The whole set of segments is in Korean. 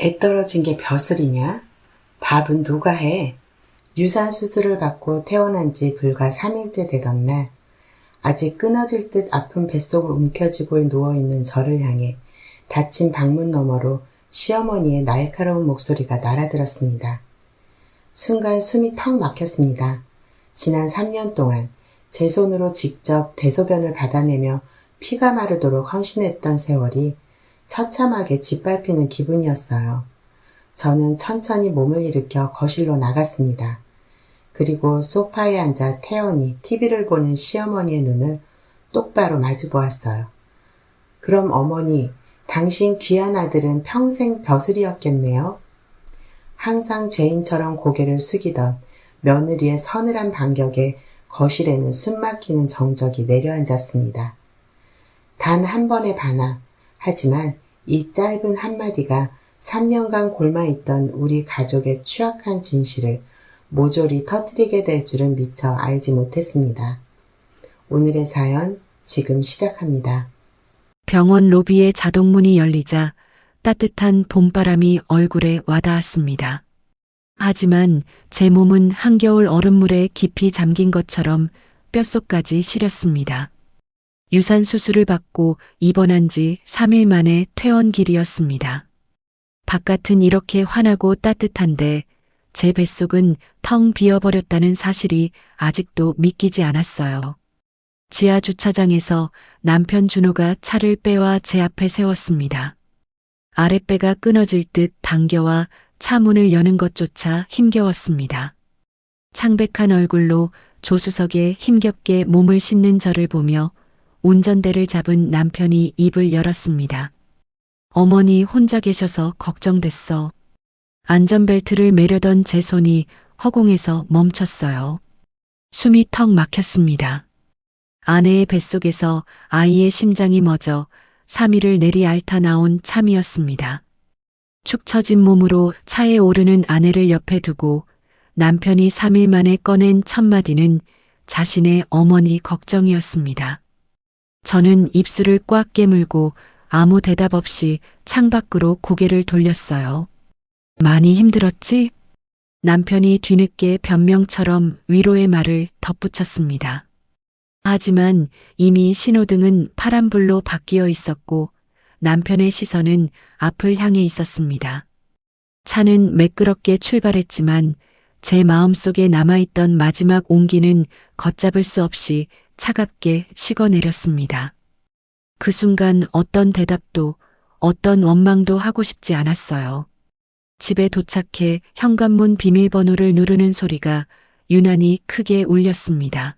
애 떨어진 게 벼슬이냐? 밥은 누가 해? 유산 수술을 받고 퇴원한 지 불과 3일째 되던 날, 아직 끊어질 듯 아픈 뱃속을 움켜쥐고 누워있는 저를 향해 닫힌 방문 너머로 시어머니의 날카로운 목소리가 날아들었습니다. 순간 숨이 턱 막혔습니다. 지난 3년 동안 제 손으로 직접 대소변을 받아내며 피가 마르도록 헌신했던 세월이 처참하게 짓밟히는 기분이었어요. 저는 천천히 몸을 일으켜 거실로 나갔습니다. 그리고 소파에 앉아 태연히 TV를 보는 시어머니의 눈을 똑바로 마주 보았어요. 그럼 어머니, 당신 귀한 아들은 평생 벼슬이었겠네요. 항상 죄인처럼 고개를 숙이던 며느리의 서늘한 반격에 거실에는 숨막히는 정적이 내려앉았습니다. 단 한 번의 반항, 하지만 이 짧은 한마디가 3년간 골마있던 우리 가족의 추악한 진실을 모조리 터뜨리게 될 줄은 미처 알지 못했습니다. 오늘의 사연 지금 시작합니다. 병원 로비의 자동문이 열리자 따뜻한 봄바람이 얼굴에 와닿았습니다. 하지만 제 몸은 한겨울 얼음물에 깊이 잠긴 것처럼 뼛속까지 시렸습니다. 유산 수술을 받고 입원한 지 3일 만에 퇴원길이었습니다. 바깥은 이렇게 환하고 따뜻한데 제 뱃속은 텅 비어버렸다는 사실이 아직도 믿기지 않았어요. 지하 주차장에서 남편 준호가 차를 빼와 제 앞에 세웠습니다. 아랫배가 끊어질 듯 당겨와 차 문을 여는 것조차 힘겨웠습니다. 창백한 얼굴로 조수석에 힘겹게 몸을 싣는 저를 보며 운전대를 잡은 남편이 입을 열었습니다. 어머니 혼자 계셔서 걱정됐어. 안전벨트를 매려던 제 손이 허공에서 멈췄어요. 숨이 턱 막혔습니다. 아내의 뱃속에서 아이의 심장이 멎어 3일을 내리앓다 나온 참이었습니다. 축 처진 몸으로 차에 오르는 아내를 옆에 두고 남편이 3일 만에 꺼낸 첫마디는 자신의 어머니 걱정이었습니다. 저는 입술을 꽉 깨물고 아무 대답 없이 창밖으로 고개를 돌렸어요. 많이 힘들었지? 남편이 뒤늦게 변명처럼 위로의 말을 덧붙였습니다. 하지만 이미 신호등은 파란불로 바뀌어 있었고 남편의 시선은 앞을 향해 있었습니다. 차는 매끄럽게 출발했지만 제 마음속에 남아있던 마지막 온기는 걷잡을 수 없이 차갑게 식어내렸습니다. 그 순간 어떤 대답도 어떤 원망도 하고 싶지 않았어요. 집에 도착해 현관문 비밀번호를 누르는 소리가 유난히 크게 울렸습니다.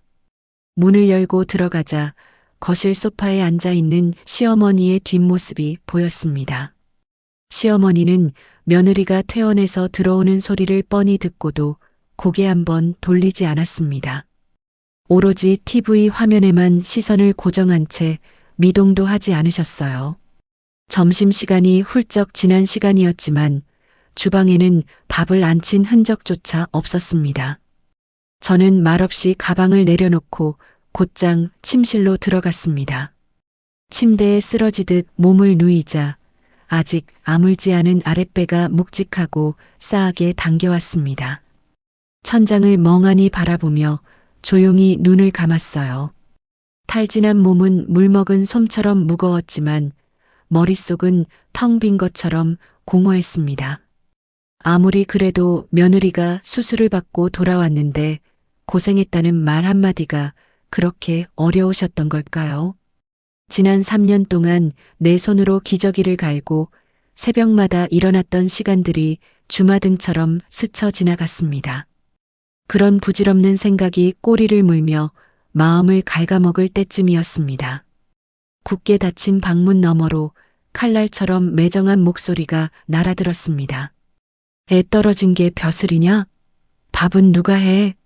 문을 열고 들어가자 거실 소파에 앉아있는 시어머니의 뒷모습이 보였습니다. 시어머니는 며느리가 퇴원해서 들어오는 소리를 뻔히 듣고도 고개 한번 돌리지 않았습니다. 오로지 TV 화면에만 시선을 고정한 채 미동도 하지 않으셨어요. 점심시간이 훌쩍 지난 시간이었지만 주방에는 밥을 안 친 흔적조차 없었습니다. 저는 말없이 가방을 내려놓고 곧장 침실로 들어갔습니다. 침대에 쓰러지듯 몸을 누이자 아직 아물지 않은 아랫배가 묵직하고 싸하게 당겨왔습니다. 천장을 멍하니 바라보며 조용히 눈을 감았어요. 탈진한 몸은 물먹은 솜처럼 무거웠지만 머릿속은 텅 빈 것처럼 공허했습니다. 아무리 그래도 며느리가 수술을 받고 돌아왔는데 고생했다는 말 한마디가 그렇게 어려우셨던 걸까요? 지난 3년 동안 내 손으로 기저귀를 갈고 새벽마다 일어났던 시간들이 주마등처럼 스쳐 지나갔습니다. 그런 부질없는 생각이 꼬리를 물며 마음을 갉아먹을 때쯤이었습니다. 굳게 닫힌 방문 너머로 칼날처럼 매정한 목소리가 날아들었습니다. 애 떨어진 게 벼슬이냐? 밥은 누가 해?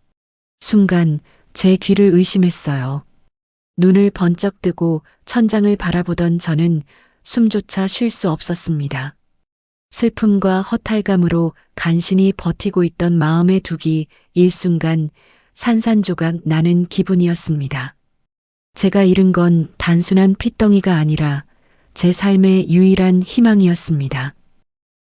순간 제 귀를 의심했어요. 눈을 번쩍 뜨고 천장을 바라보던 저는 숨조차 쉴 수 없었습니다. 슬픔과 허탈감으로 간신히 버티고 있던 마음의 둑이 일순간 산산조각 나는 기분이었습니다. 제가 잃은 건 단순한 핏덩이가 아니라 제 삶의 유일한 희망이었습니다.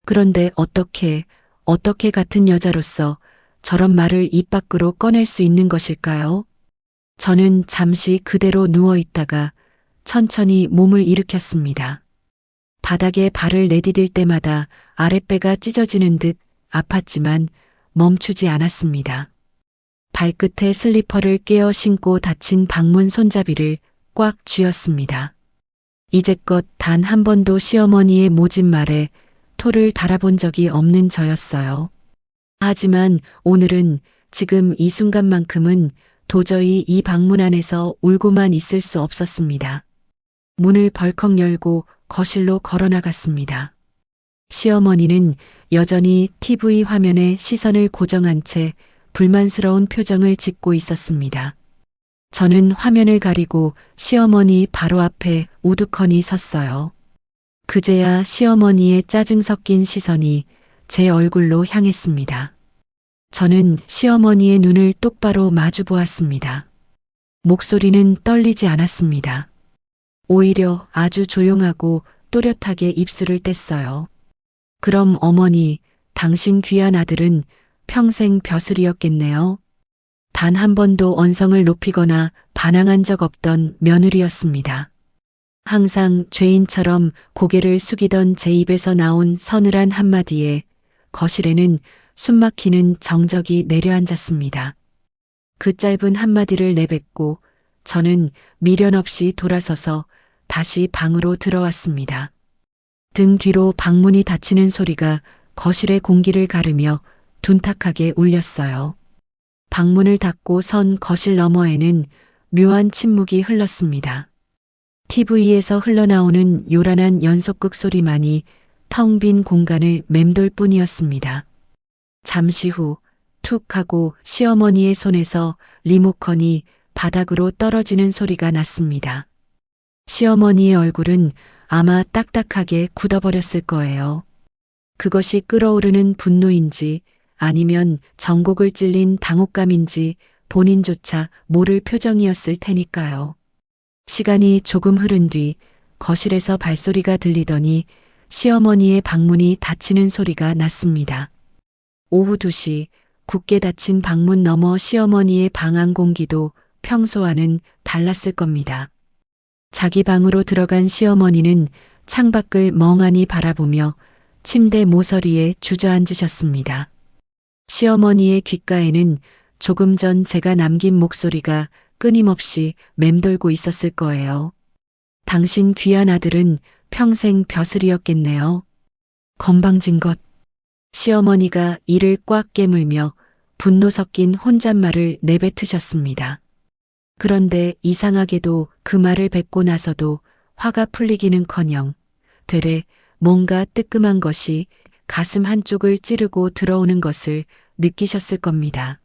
그런데 어떻게 같은 여자로서 저런 말을 입 밖으로 꺼낼 수 있는 것일까요? 저는 잠시 그대로 누워 있다가 천천히 몸을 일으켰습니다. 바닥에 발을 내디딜 때마다 아랫배가 찢어지는 듯 아팠지만 멈추지 않았습니다. 발끝에 슬리퍼를 깨어 신고 닫힌 방문 손잡이를 꽉 쥐었습니다. 이제껏 단 한 번도 시어머니의 모진 말에 토를 달아본 적이 없는 저였어요. 하지만 오늘은 지금 이 순간만큼은 도저히 이 방문 안에서 울고만 있을 수 없었습니다. 문을 벌컥 열고 거실로 걸어나갔습니다. 시어머니는 여전히 TV 화면에 시선을 고정한 채 불만스러운 표정을 짓고 있었습니다. 저는 화면을 가리고 시어머니 바로 앞에 우두커니 섰어요. 그제야 시어머니의 짜증 섞인 시선이 제 얼굴로 향했습니다. 저는 시어머니의 눈을 똑바로 마주 보았습니다. 목소리는 떨리지 않았습니다. 오히려 아주 조용하고 또렷하게 입술을 뗐어요. 그럼 어머니, 당신 귀한 아들은 평생 벼슬이었겠네요. 단 한 번도 언성을 높이거나 반항한 적 없던 며느리였습니다. 항상 죄인처럼 고개를 숙이던 제 입에서 나온 서늘한 한마디에 거실에는 숨막히는 정적이 내려앉았습니다. 그 짧은 한마디를 내뱉고 저는 미련 없이 돌아서서 다시 방으로 들어왔습니다. 등 뒤로 방문이 닫히는 소리가 거실의 공기를 가르며 둔탁하게 울렸어요. 방문을 닫고 선 거실 너머에는 묘한 침묵이 흘렀습니다. TV에서 흘러나오는 요란한 연속극 소리만이 텅 빈 공간을 맴돌 뿐이었습니다. 잠시 후 툭 하고 시어머니의 손에서 리모컨이 바닥으로 떨어지는 소리가 났습니다. 시어머니의 얼굴은 아마 딱딱하게 굳어버렸을 거예요. 그것이 끓어오르는 분노인지 아니면 정곡을 찔린 당혹감인지 본인조차 모를 표정이었을 테니까요. 시간이 조금 흐른 뒤 거실에서 발소리가 들리더니 시어머니의 방문이 닫히는 소리가 났습니다. 오후 2시 굳게 닫힌 방문 너머 시어머니의 방 안 공기도 평소와는 달랐을 겁니다. 자기 방으로 들어간 시어머니는 창밖을 멍하니 바라보며 침대 모서리에 주저앉으셨습니다. 시어머니의 귓가에는 조금 전 제가 남긴 목소리가 끊임없이 맴돌고 있었을 거예요. 당신 귀한 아들은 평생 벼슬이었겠네요. 건방진 것. 시어머니가 이를 꽉 깨물며 분노 섞인 혼잣말을 내뱉으셨습니다. 그런데 이상하게도 그 말을 뱉고 나서도 화가 풀리기는커녕 되레 뭔가 뜨끔한 것이 가슴 한쪽을 찌르고 들어오는 것을 느끼셨을 겁니다.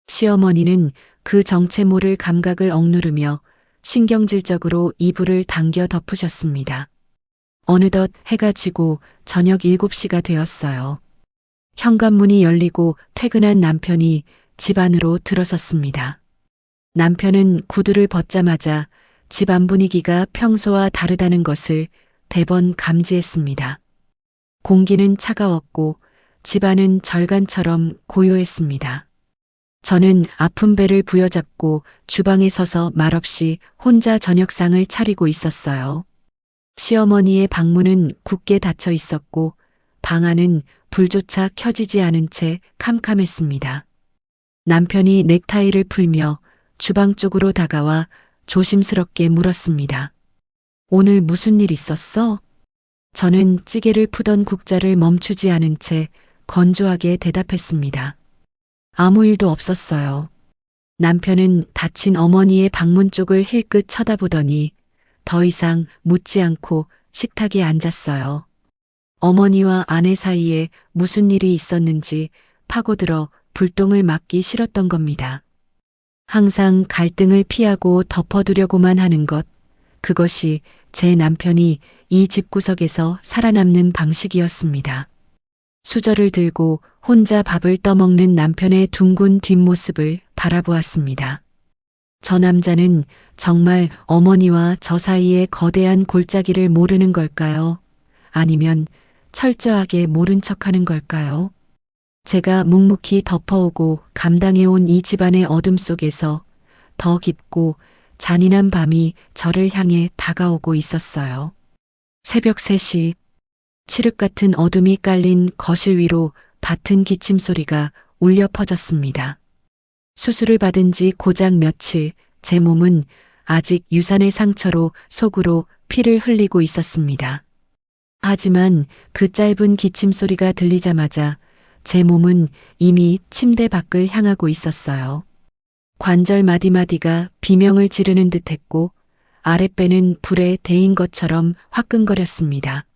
시어머니는 그 정체 모를 감각을 억누르며 신경질적으로 이불을 당겨 덮으셨습니다. 어느덧 해가 지고 저녁 7시가 되었어요. 현관문이 열리고 퇴근한 남편이 집 안으로 들어섰습니다. 남편은 구두를 벗자마자 집안 분위기가 평소와 다르다는 것을 대번 감지했습니다. 공기는 차가웠고 집안은 절간처럼 고요했습니다. 저는 아픈 배를 부여잡고 주방에 서서 말없이 혼자 저녁상을 차리고 있었어요. 시어머니의 방문은 굳게 닫혀 있었고 방 안은 불조차 켜지지 않은 채 캄캄했습니다. 남편이 넥타이를 풀며 주방 쪽으로 다가와 조심스럽게 물었습니다. 오늘 무슨 일 있었어? 저는 찌개를 푸던 국자를 멈추지 않은 채 건조하게 대답했습니다. 아무 일도 없었어요. 남편은 다친 어머니의 방문 쪽을 힐끗 쳐다보더니 더 이상 묻지 않고 식탁에 앉았어요. 어머니와 아내 사이에 무슨 일이 있었는지 파고들어 불똥을 맞기 싫었던 겁니다. 항상 갈등을 피하고 덮어두려고만 하는 것, 그것이 제 남편이 이 집구석에서 살아남는 방식이었습니다. 수저를 들고 혼자 밥을 떠먹는 남편의 둥근 뒷모습을 바라보았습니다. 저 남자는 정말 어머니와 저 사이의 거대한 골짜기를 모르는 걸까요? 아니면 철저하게 모른 척하는 걸까요? 제가 묵묵히 덮어오고 감당해온 이 집안의 어둠 속에서 더 깊고 잔인한 밤이 저를 향해 다가오고 있었어요. 새벽 3시, 칠흑 같은 어둠이 깔린 거실 위로 밭은 기침 소리가 울려 퍼졌습니다. 수술을 받은 지 고작 며칠, 제 몸은 아직 유산의 상처로 속으로 피를 흘리고 있었습니다. 하지만 그 짧은 기침 소리가 들리자마자 제 몸은 이미 침대 밖을 향하고 있었어요. 관절 마디마디가 비명을 지르는 듯했고 아랫배는 불에 데인 것처럼 화끈거렸습니다.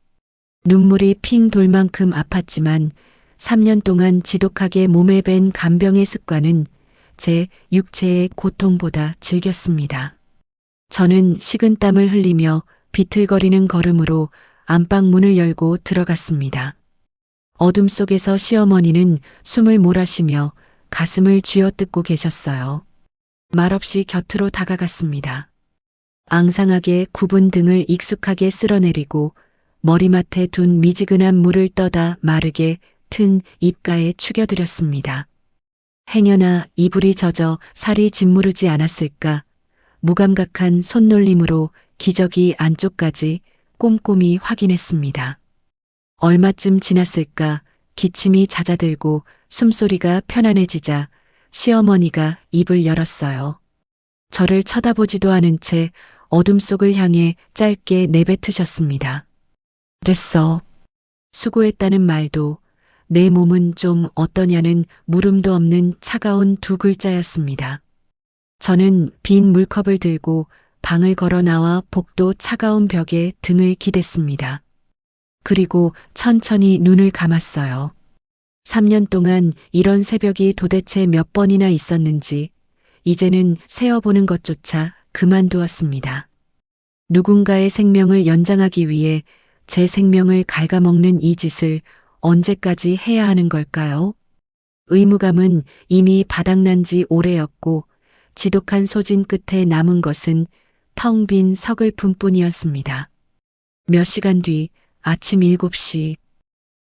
눈물이 핑 돌 만큼 아팠지만 3년 동안 지독하게 몸에 밴 간병의 습관은 제 육체의 고통보다 즐겼습니다. 저는 식은땀을 흘리며 비틀거리는 걸음으로 안방 문을 열고 들어갔습니다. 어둠 속에서 시어머니는 숨을 몰아쉬며 가슴을 쥐어뜯고 계셨어요. 말없이 곁으로 다가갔습니다. 앙상하게 굽은 등을 익숙하게 쓸어내리고 머리맡에 둔 미지근한 물을 떠다 마르게 튼 입가에 축여드렸습니다. 행여나 이불이 젖어 살이 짓무르지 않았을까 무감각한 손놀림으로 기저귀 안쪽까지 꼼꼼히 확인했습니다. 얼마쯤 지났을까 기침이 잦아들고 숨소리가 편안해지자 시어머니가 입을 열었어요. 저를 쳐다보지도 않은 채 어둠 속을 향해 짧게 내뱉으셨습니다. 됐어. 수고했다는 말도 내 몸은 좀 어떠냐는 물음도 없는 차가운 두 글자였습니다. 저는 빈 물컵을 들고 방을 걸어 나와 복도 차가운 벽에 등을 기댔습니다. 그리고 천천히 눈을 감았어요. 3년 동안 이런 새벽이 도대체 몇 번이나 있었는지 이제는 세어보는 것조차 그만두었습니다. 누군가의 생명을 연장하기 위해 제 생명을 갉아먹는 이 짓을 언제까지 해야 하는 걸까요? 의무감은 이미 바닥난 지 오래였고 지독한 소진 끝에 남은 것은 텅 빈 서글픔뿐이었습니다. 몇 시간 뒤 아침 7시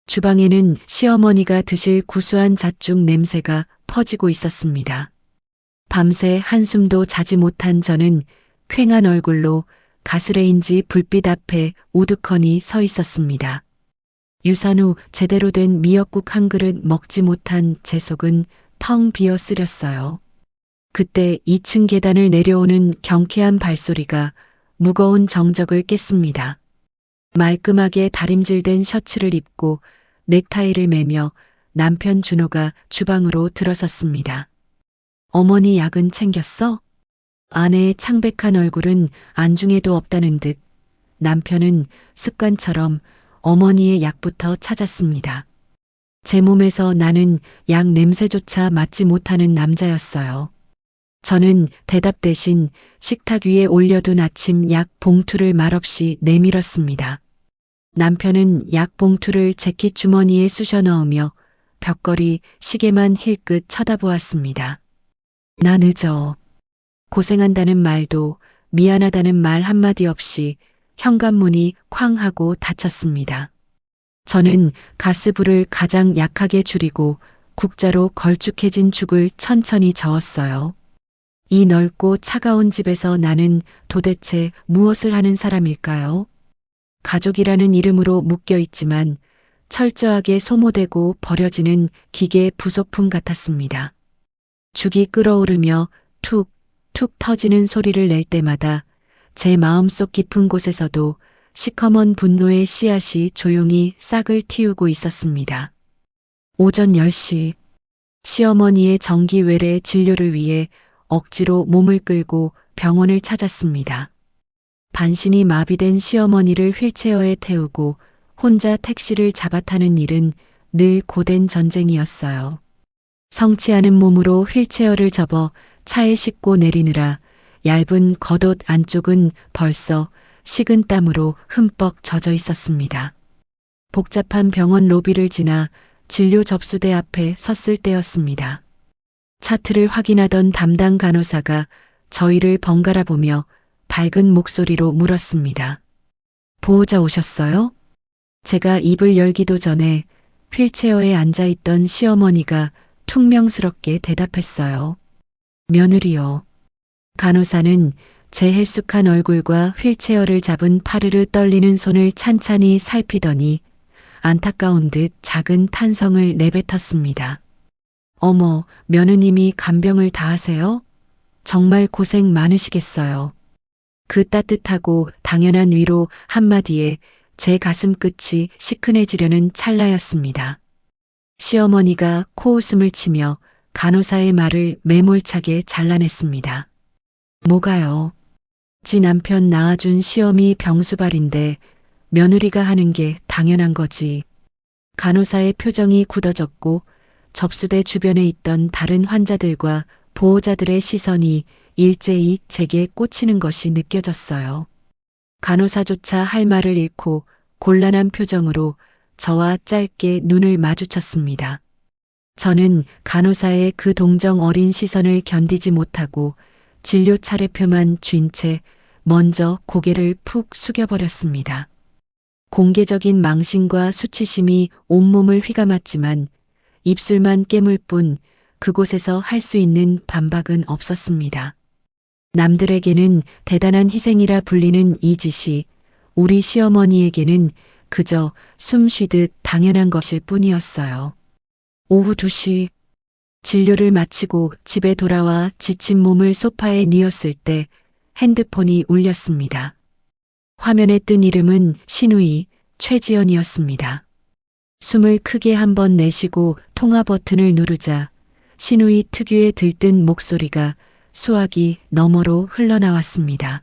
주방에는 시어머니가 드실 구수한 잣죽 냄새가 퍼지고 있었습니다. 밤새 한숨도 자지 못한 저는 퀭한 얼굴로 가스레인지 불빛 앞에 우두커니 서 있었습니다. 유산 후 제대로 된 미역국 한 그릇 먹지 못한 제 속은 텅 비어 쓰렸어요. 그때 2층 계단을 내려오는 경쾌한 발소리가 무거운 정적을 깼습니다. 말끔하게 다림질된 셔츠를 입고 넥타이를 매며 남편 준호가 주방으로 들어섰습니다. 어머니 약은 챙겼어? 아내의 창백한 얼굴은 안중에도 없다는 듯 남편은 습관처럼 어머니의 약부터 찾았습니다. 제 몸에서 나는 약 냄새조차 맡지 못하는 남자였어요. 저는 대답 대신 식탁 위에 올려둔 아침 약 봉투를 말없이 내밀었습니다. 남편은 약 봉투를 재킷 주머니에 쑤셔 넣으며 벽걸이 시계만 힐끗 쳐다보았습니다. 나 늦어. 고생한다는 말도 미안하다는 말 한마디 없이 현관문이 쾅 하고 닫혔습니다. 저는 가스불을 가장 약하게 줄이고 국자로 걸쭉해진 죽을 천천히 저었어요. 이 넓고 차가운 집에서 나는 도대체 무엇을 하는 사람일까요? 가족이라는 이름으로 묶여 있지만 철저하게 소모되고 버려지는 기계 부속품 같았습니다. 죽이 끓어오르며 툭, 툭 터지는 소리를 낼 때마다 제 마음속 깊은 곳에서도 시커먼 분노의 씨앗이 조용히 싹을 틔우고 있었습니다. 오전 10시 시어머니의 정기 외래 진료를 위해 억지로 몸을 끌고 병원을 찾았습니다. 반신이 마비된 시어머니를 휠체어에 태우고 혼자 택시를 잡아타는 일은 늘 고된 전쟁이었어요. 성치 않은 몸으로 휠체어를 접어 차에 싣고 내리느라 얇은 겉옷 안쪽은 벌써 식은 땀으로 흠뻑 젖어 있었습니다. 복잡한 병원 로비를 지나 진료 접수대 앞에 섰을 때였습니다. 차트를 확인하던 담당 간호사가 저희를 번갈아 보며 밝은 목소리로 물었습니다. 보호자 오셨어요? 제가 입을 열기도 전에 휠체어에 앉아있던 시어머니가 퉁명스럽게 대답했어요. 며느리요. 간호사는 제 헬쑥한 얼굴과 휠체어를 잡은 파르르 떨리는 손을 찬찬히 살피더니 안타까운 듯 작은 탄성을 내뱉었습니다. 어머, 며느님이 간병을 다 하세요? 정말 고생 많으시겠어요. 그 따뜻하고 당연한 위로 한마디에 제 가슴 끝이 시큰해지려는 찰나였습니다. 시어머니가 코웃음을 치며 간호사의 말을 매몰차게 잘라냈습니다. 뭐가요? 지 남편 낳아준 시어미 병수발인데 며느리가 하는 게 당연한 거지. 간호사의 표정이 굳어졌고 접수대 주변에 있던 다른 환자들과 보호자들의 시선이 일제히 제게 꽂히는 것이 느껴졌어요. 간호사조차 할 말을 잃고 곤란한 표정으로 저와 짧게 눈을 마주쳤습니다. 저는 간호사의 그 동정 어린 시선을 견디지 못하고 진료 차례표만 쥔 채 먼저 고개를 푹 숙여버렸습니다. 공개적인 망신과 수치심이 온몸을 휘감았지만 입술만 깨물 뿐 그곳에서 할 수 있는 반박은 없었습니다. 남들에게는 대단한 희생이라 불리는 이 짓이 우리 시어머니에게는 그저 숨 쉬듯 당연한 것일 뿐이었어요. 오후 2시 진료를 마치고 집에 돌아와 지친 몸을 소파에 뉘었을 때 핸드폰이 울렸습니다. 화면에 뜬 이름은 신우이 최지연이었습니다. 숨을 크게 한 번 내쉬고 통화 버튼을 누르자 신우이 특유의 들뜬 목소리가 수화기 너머로 흘러나왔습니다.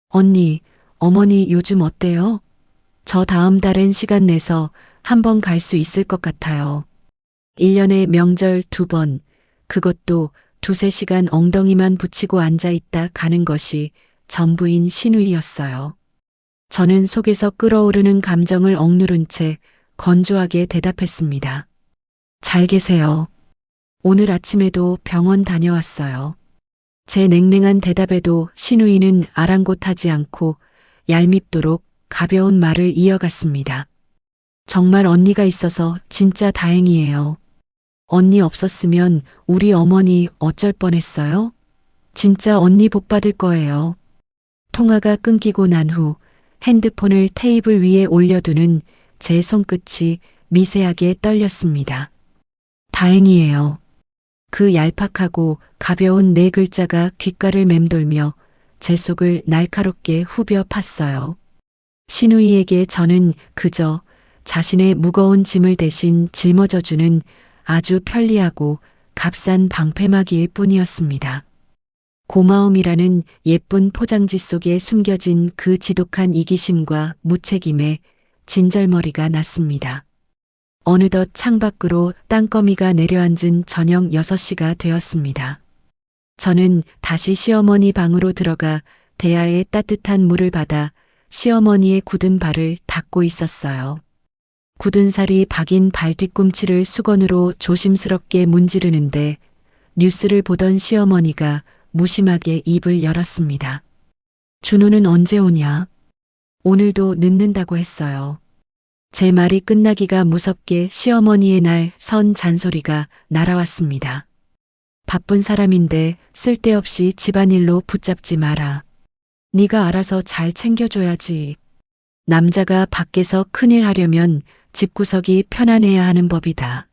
언니, 어머니 요즘 어때요? 저 다음 달엔 시간 내서 한번 갈 수 있을 것 같아요. 1년에 명절 2번, 그것도 2~3시간 엉덩이만 붙이고 앉아있다 가는 것이 전부인 신우이였어요. 저는 속에서 끓어오르는 감정을 억누른 채 건조하게 대답했습니다. 잘 계세요. 오늘 아침에도 병원 다녀왔어요. 제 냉랭한 대답에도 신우이는 아랑곳하지 않고 얄밉도록 가벼운 말을 이어갔습니다. 정말 언니가 있어서 진짜 다행이에요. 언니 없었으면 우리 어머니 어쩔 뻔했어요? 진짜 언니 복 받을 거예요. 통화가 끊기고 난 후 핸드폰을 테이블 위에 올려두는 제 손끝이 미세하게 떨렸습니다. 다행이에요. 그 얄팍하고 가벼운 네 글자가 귓가를 맴돌며 제 속을 날카롭게 후벼 팠어요. 신우이에게 저는 그저 자신의 무거운 짐을 대신 짊어져주는 아주 편리하고 값싼 방패막이일 뿐이었습니다. 고마움이라는 예쁜 포장지 속에 숨겨진 그 지독한 이기심과 무책임에 진절머리가 났습니다. 어느덧 창밖으로 땅거미가 내려앉은 저녁 6시가 되었습니다. 저는 다시 시어머니 방으로 들어가 대야에 따뜻한 물을 받아 시어머니의 굳은 발을 닦고 있었어요. 굳은 살이 박인 발 뒤꿈치를 수건으로 조심스럽게 문지르는데 뉴스를 보던 시어머니가 무심하게 입을 열었습니다. 준호는 언제 오냐? 오늘도 늦는다고 했어요. 제 말이 끝나기가 무섭게 시어머니의 날 선 잔소리가 날아왔습니다. 바쁜 사람인데 쓸데없이 집안일로 붙잡지 마라. 네가 알아서 잘 챙겨줘야지. 남자가 밖에서 큰일 하려면 집구석이 편안해야 하는 법이다.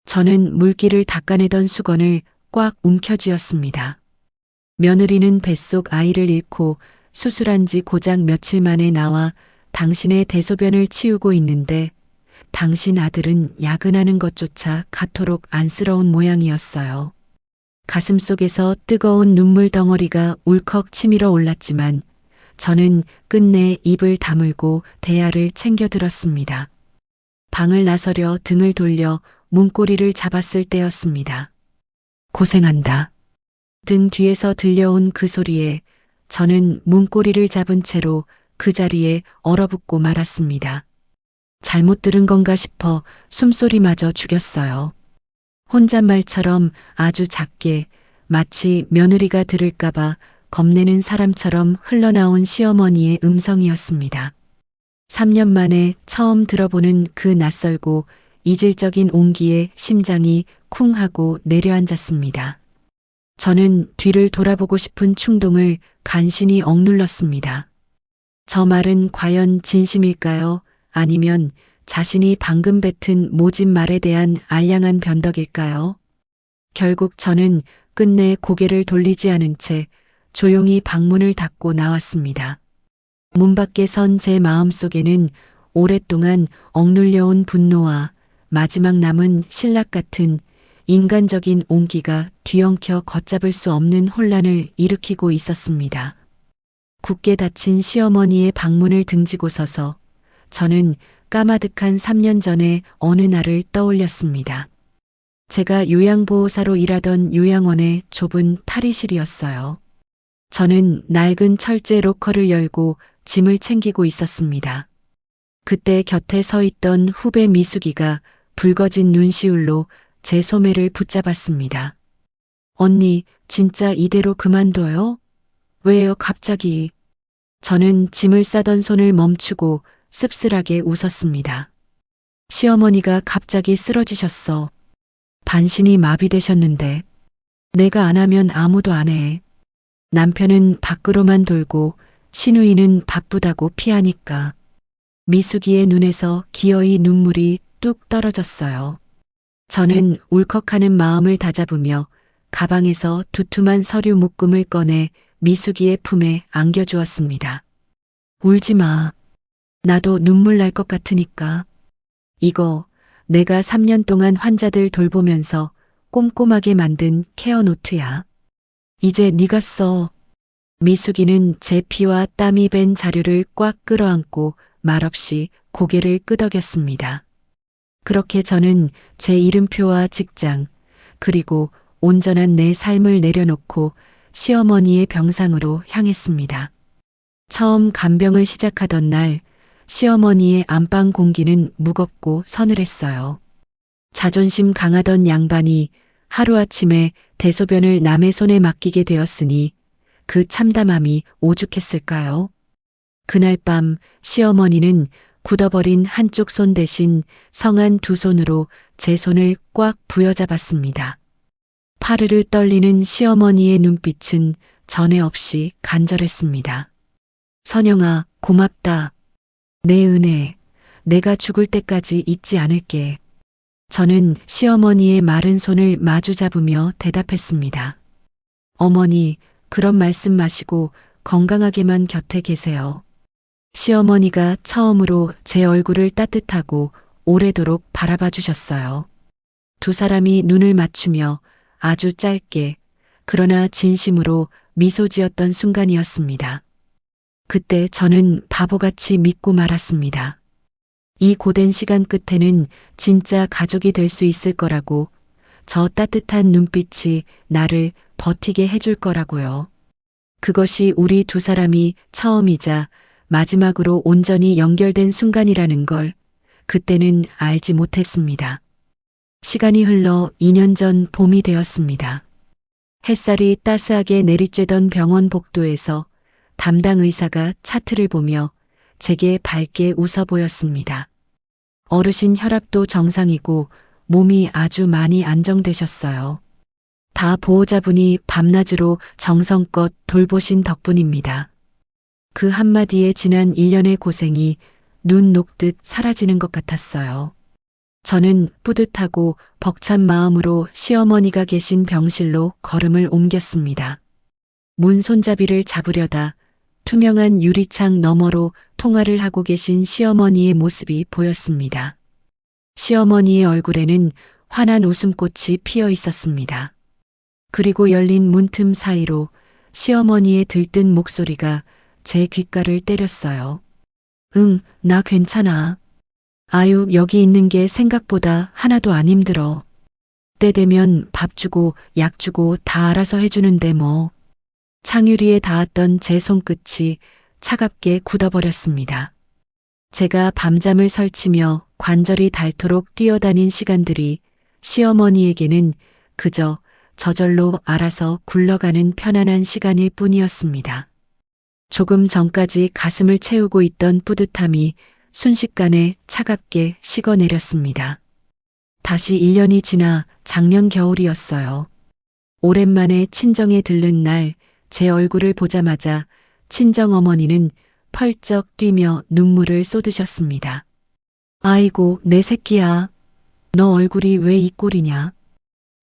저는 물기를 닦아내던 수건을 꽉 움켜쥐었습니다. 며느리는 뱃속 아이를 잃고 수술한 지 고작 며칠 만에 나와 당신의 대소변을 치우고 있는데 당신 아들은 야근하는 것조차 갖도록 안쓰러운 모양이었어요. 가슴속에서 뜨거운 눈물 덩어리가 울컥 치밀어 올랐지만 저는 끝내 입을 다물고 대야를 챙겨 들었습니다. 방을 나서려 등을 돌려 문고리를 잡았을 때였습니다. 고생한다. 등 뒤에서 들려온 그 소리에 저는 문고리를 잡은 채로 그 자리에 얼어붙고 말았습니다. 잘못 들은 건가 싶어 숨소리마저 죽였어요. 혼잣말처럼 아주 작게 마치 며느리가 들을까봐 겁내는 사람처럼 흘러나온 시어머니의 음성이었습니다. 3년 만에 처음 들어보는 그 낯설고 이질적인 온기에 심장이 쿵 하고 내려앉았습니다. 저는 뒤를 돌아보고 싶은 충동을 간신히 억눌렀습니다. 저 말은 과연 진심일까요? 아니면 자신이 방금 뱉은 모진 말에 대한 알량한 변덕일까요? 결국 저는 끝내 고개를 돌리지 않은 채 조용히 방문을 닫고 나왔습니다. 문 밖에 선 제 마음속에는 오랫동안 억눌려온 분노와 마지막 남은 신락 같은 인간적인 온기가 뒤엉켜 걷잡을 수 없는 혼란을 일으키고 있었습니다. 굳게 닫힌 시어머니의 방문을 등지고 서서 저는 까마득한 3년 전의 어느 날을 떠올렸습니다. 제가 요양보호사로 일하던 요양원의 좁은 탈의실이었어요. 저는 낡은 철제 로커를 열고 짐을 챙기고 있었습니다. 그때 곁에 서 있던 후배 미숙이가 붉어진 눈시울로 제 소매를 붙잡았습니다. 언니, 진짜 이대로 그만둬요? 왜요, 갑자기? 저는 짐을 싸던 손을 멈추고 씁쓸하게 웃었습니다. 시어머니가 갑자기 쓰러지셨어. 반신이 마비되셨는데 내가 안 하면 아무도 안 해. 남편은 밖으로만 돌고 시누이는 바쁘다고 피하니까. 미숙이의 눈에서 기어이 눈물이 뚝 떨어졌어요. 저는 울컥하는 마음을 다잡으며 가방에서 두툼한 서류 묶음을 꺼내 미숙이의 품에 안겨주었습니다. 울지 마. 나도 눈물 날 것 같으니까. 이거 내가 3년 동안 환자들 돌보면서 꼼꼼하게 만든 케어 노트야. 이제 네가 써. 미숙이는 제 피와 땀이 밴 자료를 꽉 끌어안고 말없이 고개를 끄덕였습니다. 그렇게 저는 제 이름표와 직장, 그리고 온전한 내 삶을 내려놓고 시어머니의 병상으로 향했습니다. 처음 간병을 시작하던 날, 시어머니의 안방 공기는 무겁고 서늘했어요. 자존심 강하던 양반이 하루아침에 대소변을 남의 손에 맡기게 되었으니 그 참담함이 오죽했을까요? 그날 밤 시어머니는 굳어버린 한쪽 손 대신 성한 두 손으로 제 손을 꽉 부여잡았습니다. 파르르 떨리는 시어머니의 눈빛은 전에 없이 간절했습니다. 선영아, 고맙다. 내 은혜, 내가 죽을 때까지 잊지 않을게. 저는 시어머니의 마른 손을 마주 잡으며 대답했습니다. 어머니, 그런 말씀 마시고 건강하게만 곁에 계세요. 시어머니가 처음으로 제 얼굴을 따뜻하고 오래도록 바라봐 주셨어요. 두 사람이 눈을 맞추며 아주 짧게, 그러나 진심으로 미소 지었던 순간이었습니다. 그때 저는 바보같이 믿고 말았습니다. 이 고된 시간 끝에는 진짜 가족이 될 수 있을 거라고, 저 따뜻한 눈빛이 나를 버티게 해줄 거라고요. 그것이 우리 두 사람이 처음이자 마지막으로 온전히 연결된 순간이라는 걸 그때는 알지 못했습니다. 시간이 흘러 2년 전 봄이 되었습니다. 햇살이 따스하게 내리쬐던 병원 복도에서 담당 의사가 차트를 보며 제게 밝게 웃어 보였습니다. 어르신 혈압도 정상이고 몸이 아주 많이 안정되셨어요. 다 보호자분이 밤낮으로 정성껏 돌보신 덕분입니다. 그 한마디에 지난 1년의 고생이 눈 녹듯 사라지는 것 같았어요. 저는 뿌듯하고 벅찬 마음으로 시어머니가 계신 병실로 걸음을 옮겼습니다. 문 손잡이를 잡으려다 투명한 유리창 너머로 통화를 하고 계신 시어머니의 모습이 보였습니다. 시어머니의 얼굴에는 환한 웃음꽃이 피어 있었습니다. 그리고 열린 문틈 사이로 시어머니의 들뜬 목소리가 제 귓가를 때렸어요. 응, 나 괜찮아. 아유, 여기 있는 게 생각보다 하나도 안 힘들어. 때 되면 밥 주고 약 주고 다 알아서 해주는데 뭐. 창유리에 닿았던 제 손끝이 차갑게 굳어버렸습니다. 제가 밤잠을 설치며 관절이 닳도록 뛰어다닌 시간들이 시어머니에게는 그저 저절로 알아서 굴러가는 편안한 시간일 뿐이었습니다. 조금 전까지 가슴을 채우고 있던 뿌듯함이 순식간에 차갑게 식어내렸습니다. 다시 1년이 지나 작년 겨울이었어요. 오랜만에 친정에 들른 날 제 얼굴을 보자마자 친정어머니는 펄쩍 뛰며 눈물을 쏟으셨습니다. 아이고, 내 새끼야. 너 얼굴이 왜 이 꼴이냐?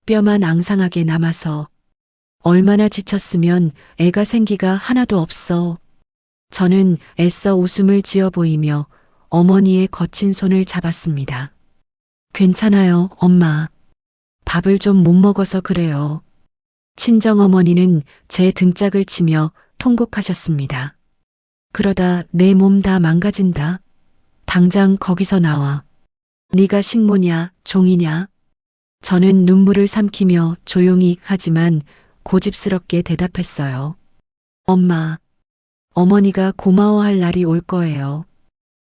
뼈만 앙상하게 남아서. 얼마나 지쳤으면 애가 생기가 하나도 없어. 저는 애써 웃음을 지어 보이며 어머니의 거친 손을 잡았습니다. 괜찮아요, 엄마. 밥을 좀 못 먹어서 그래요. 친정어머니는 제 등짝을 치며 통곡하셨습니다. 그러다 내 몸 다 망가진다. 당장 거기서 나와. 네가 식모냐, 종이냐? 저는 눈물을 삼키며 조용히 하지만 고집스럽게 대답했어요. 엄마, 어머니가 고마워할 날이 올 거예요.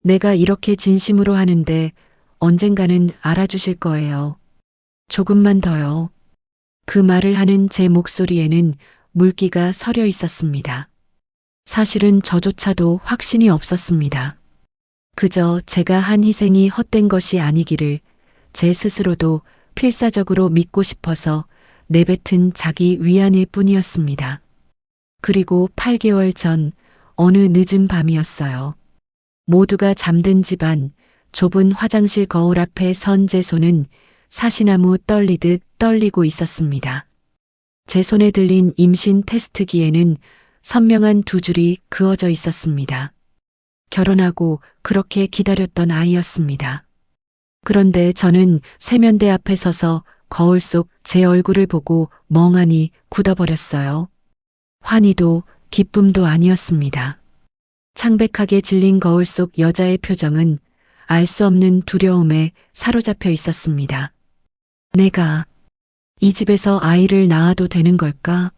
내가 이렇게 진심으로 하는데 언젠가는 알아주실 거예요. 조금만 더요. 그 말을 하는 제 목소리에는 물기가 서려 있었습니다. 사실은 저조차도 확신이 없었습니다. 그저 제가 한 희생이 헛된 것이 아니기를 제 스스로도 필사적으로 믿고 싶어서 내뱉은 자기 위안일 뿐이었습니다. 그리고 8개월 전 어느 늦은 밤이었어요. 모두가 잠든 집안, 좁은 화장실 거울 앞에 선 제 손은 사시나무 떨리듯 떨리고 있었습니다. 제 손에 들린 임신 테스트기에는 선명한 두 줄이 그어져 있었습니다. 결혼하고 그렇게 기다렸던 아이였습니다. 그런데 저는 세면대 앞에 서서 거울 속 제 얼굴을 보고 멍하니 굳어버렸어요. 환희도 기쁨도 아니었습니다. 창백하게 질린 거울 속 여자의 표정은 알 수 없는 두려움에 사로잡혀 있었습니다. 내가 이 집에서 아이를 낳아도 되는 걸까?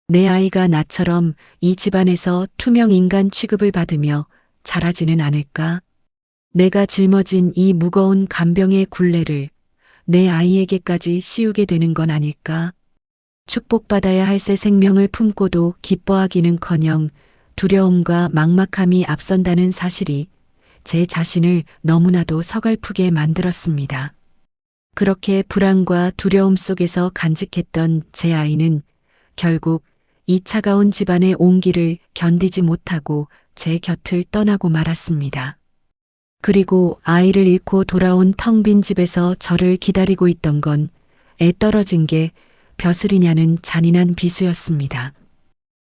내 아이가 나처럼 이 집안에서 투명 인간 취급을 받으며 자라지는 않을까? 내가 짊어진 이 무거운 간병의 굴레를 내 아이에게까지 씌우게 되는 건 아닐까? 축복받아야 할 새 생명을 품고도 기뻐하기는커녕 두려움과 막막함이 앞선다는 사실이 제 자신을 너무나도 서글프게 만들었습니다. 그렇게 불안과 두려움 속에서 간직했던 제 아이는 결국 이 차가운 집안의 온기를 견디지 못하고 제 곁을 떠나고 말았습니다. 그리고 아이를 잃고 돌아온 텅 빈 집에서 저를 기다리고 있던 건 애 떨어진 게 벼슬이냐는 잔인한 비수였습니다.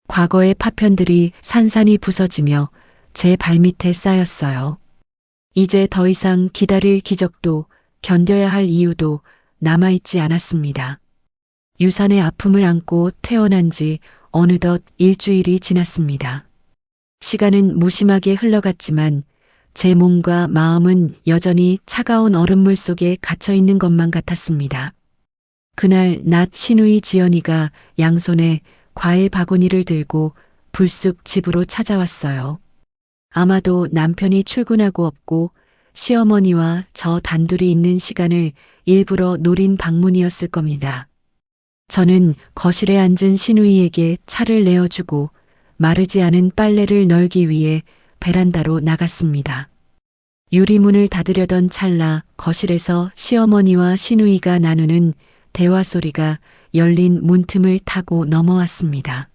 과거의 파편들이 산산이 부서지며 제 발밑에 쌓였어요. 이제 더 이상 기다릴 기적도 견뎌야 할 이유도 남아있지 않았습니다. 유산의 아픔을 안고 퇴원한 지 어느덧 일주일이 지났습니다. 시간은 무심하게 흘러갔지만 제 몸과 마음은 여전히 차가운 얼음물 속에 갇혀 있는 것만 같았습니다. 그날 낮 시누이 지연이가 양손에 과일 바구니를 들고 불쑥 집으로 찾아왔어요. 아마도 남편이 출근하고 없고 시어머니와 저 단둘이 있는 시간을 일부러 노린 방문이었을 겁니다. 저는 거실에 앉은 시누이에게 차를 내어주고 마르지 않은 빨래를 널기 위해 베란다로 나갔습니다. 유리문을 닫으려던 찰나 거실에서 시어머니와 시누이가 나누는 대화 소리가 열린 문틈을 타고 넘어왔습니다.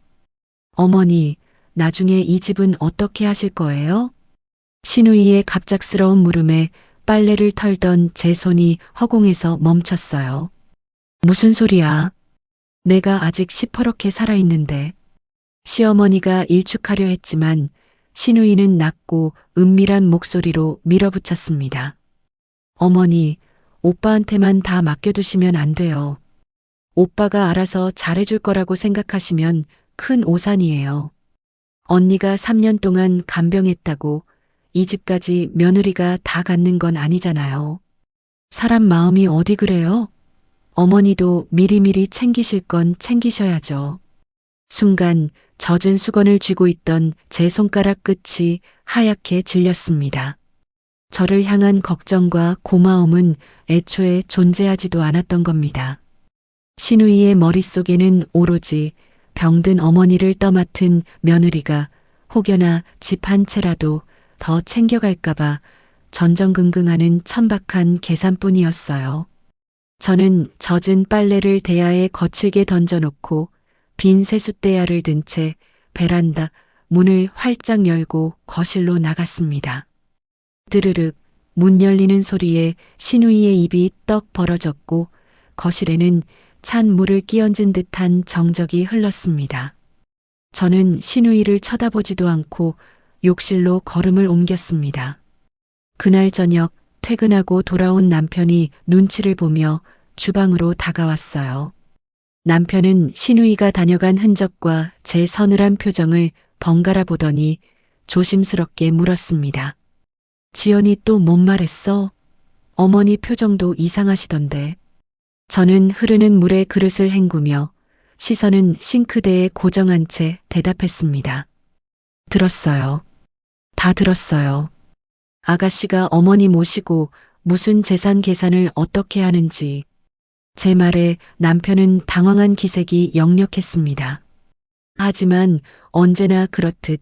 어머니, 나중에 이 집은 어떻게 하실 거예요? 시누이의 갑작스러운 물음에 빨래를 털던 제 손이 허공에서 멈췄어요. 무슨 소리야? 내가 아직 시퍼렇게 살아있는데. 시어머니가 일축하려 했지만 시누이는 낮고 은밀한 목소리로 밀어붙였습니다. 어머니, 오빠한테만 다 맡겨두시면 안 돼요. 오빠가 알아서 잘해줄 거라고 생각하시면 큰 오산이에요. 언니가 3년 동안 간병했다고 이 집까지 며느리가 다 갖는 건 아니잖아요. 사람 마음이 어디 그래요? 어머니도 미리미리 챙기실 건 챙기셔야죠. 순간 젖은 수건을 쥐고 있던 제 손가락 끝이 하얗게 질렸습니다. 저를 향한 걱정과 고마움은 애초에 존재하지도 않았던 겁니다. 시누이의 머릿속에는 오로지 병든 어머니를 떠맡은 며느리가 혹여나 집 한 채라도 더 챙겨갈까봐 전전긍긍하는 천박한 계산뿐이었어요. 저는 젖은 빨래를 대야에 거칠게 던져놓고 빈 세숫대야를 든 채 베란다 문을 활짝 열고 거실로 나갔습니다. 드르륵 문 열리는 소리에 신우이의 입이 떡 벌어졌고 거실에는 찬 물을 끼얹은 듯한 정적이 흘렀습니다. 저는 신우이를 쳐다보지도 않고 욕실로 걸음을 옮겼습니다. 그날 저녁 퇴근하고 돌아온 남편이 눈치를 보며 주방으로 다가왔어요. 남편은 신우이가 다녀간 흔적과 제 서늘한 표정을 번갈아 보더니 조심스럽게 물었습니다. 지연이 또 뭔 말했어? 어머니 표정도 이상하시던데. 저는 흐르는 물에 그릇을 헹구며 시선은 싱크대에 고정한 채 대답했습니다. 들었어요. 다 들었어요. 아가씨가 어머니 모시고 무슨 재산 계산을 어떻게 하는지. 제 말에 남편은 당황한 기색이 역력했습니다. 하지만 언제나 그렇듯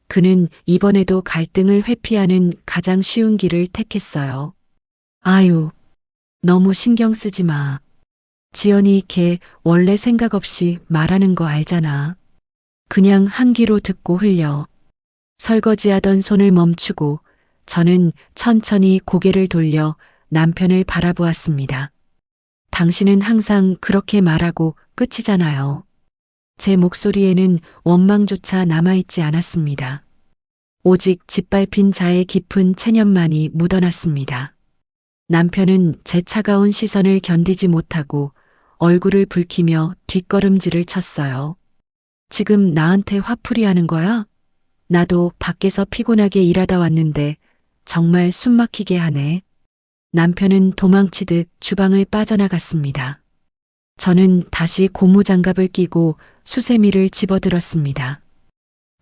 그는 이번에도 갈등을 회피하는 가장 쉬운 길을 택했어요. 아유, 너무 신경 쓰지 마. 지연이 걔 원래 생각 없이 말하는 거 알잖아. 그냥 한 귀로 듣고 흘려. 설거지하던 손을 멈추고 저는 천천히 고개를 돌려 남편을 바라보았습니다. 당신은 항상 그렇게 말하고 끝이잖아요. 제 목소리에는 원망조차 남아있지 않았습니다. 오직 짓밟힌 자의 깊은 체념만이 묻어났습니다. 남편은 제 차가운 시선을 견디지 못하고 얼굴을 붉히며 뒷걸음질을 쳤어요. 지금 나한테 화풀이 하는 거야? 나도 밖에서 피곤하게 일하다 왔는데 정말 숨막히게 하네. 남편은 도망치듯 주방을 빠져나갔습니다. 저는 다시 고무장갑을 끼고 수세미를 집어들었습니다.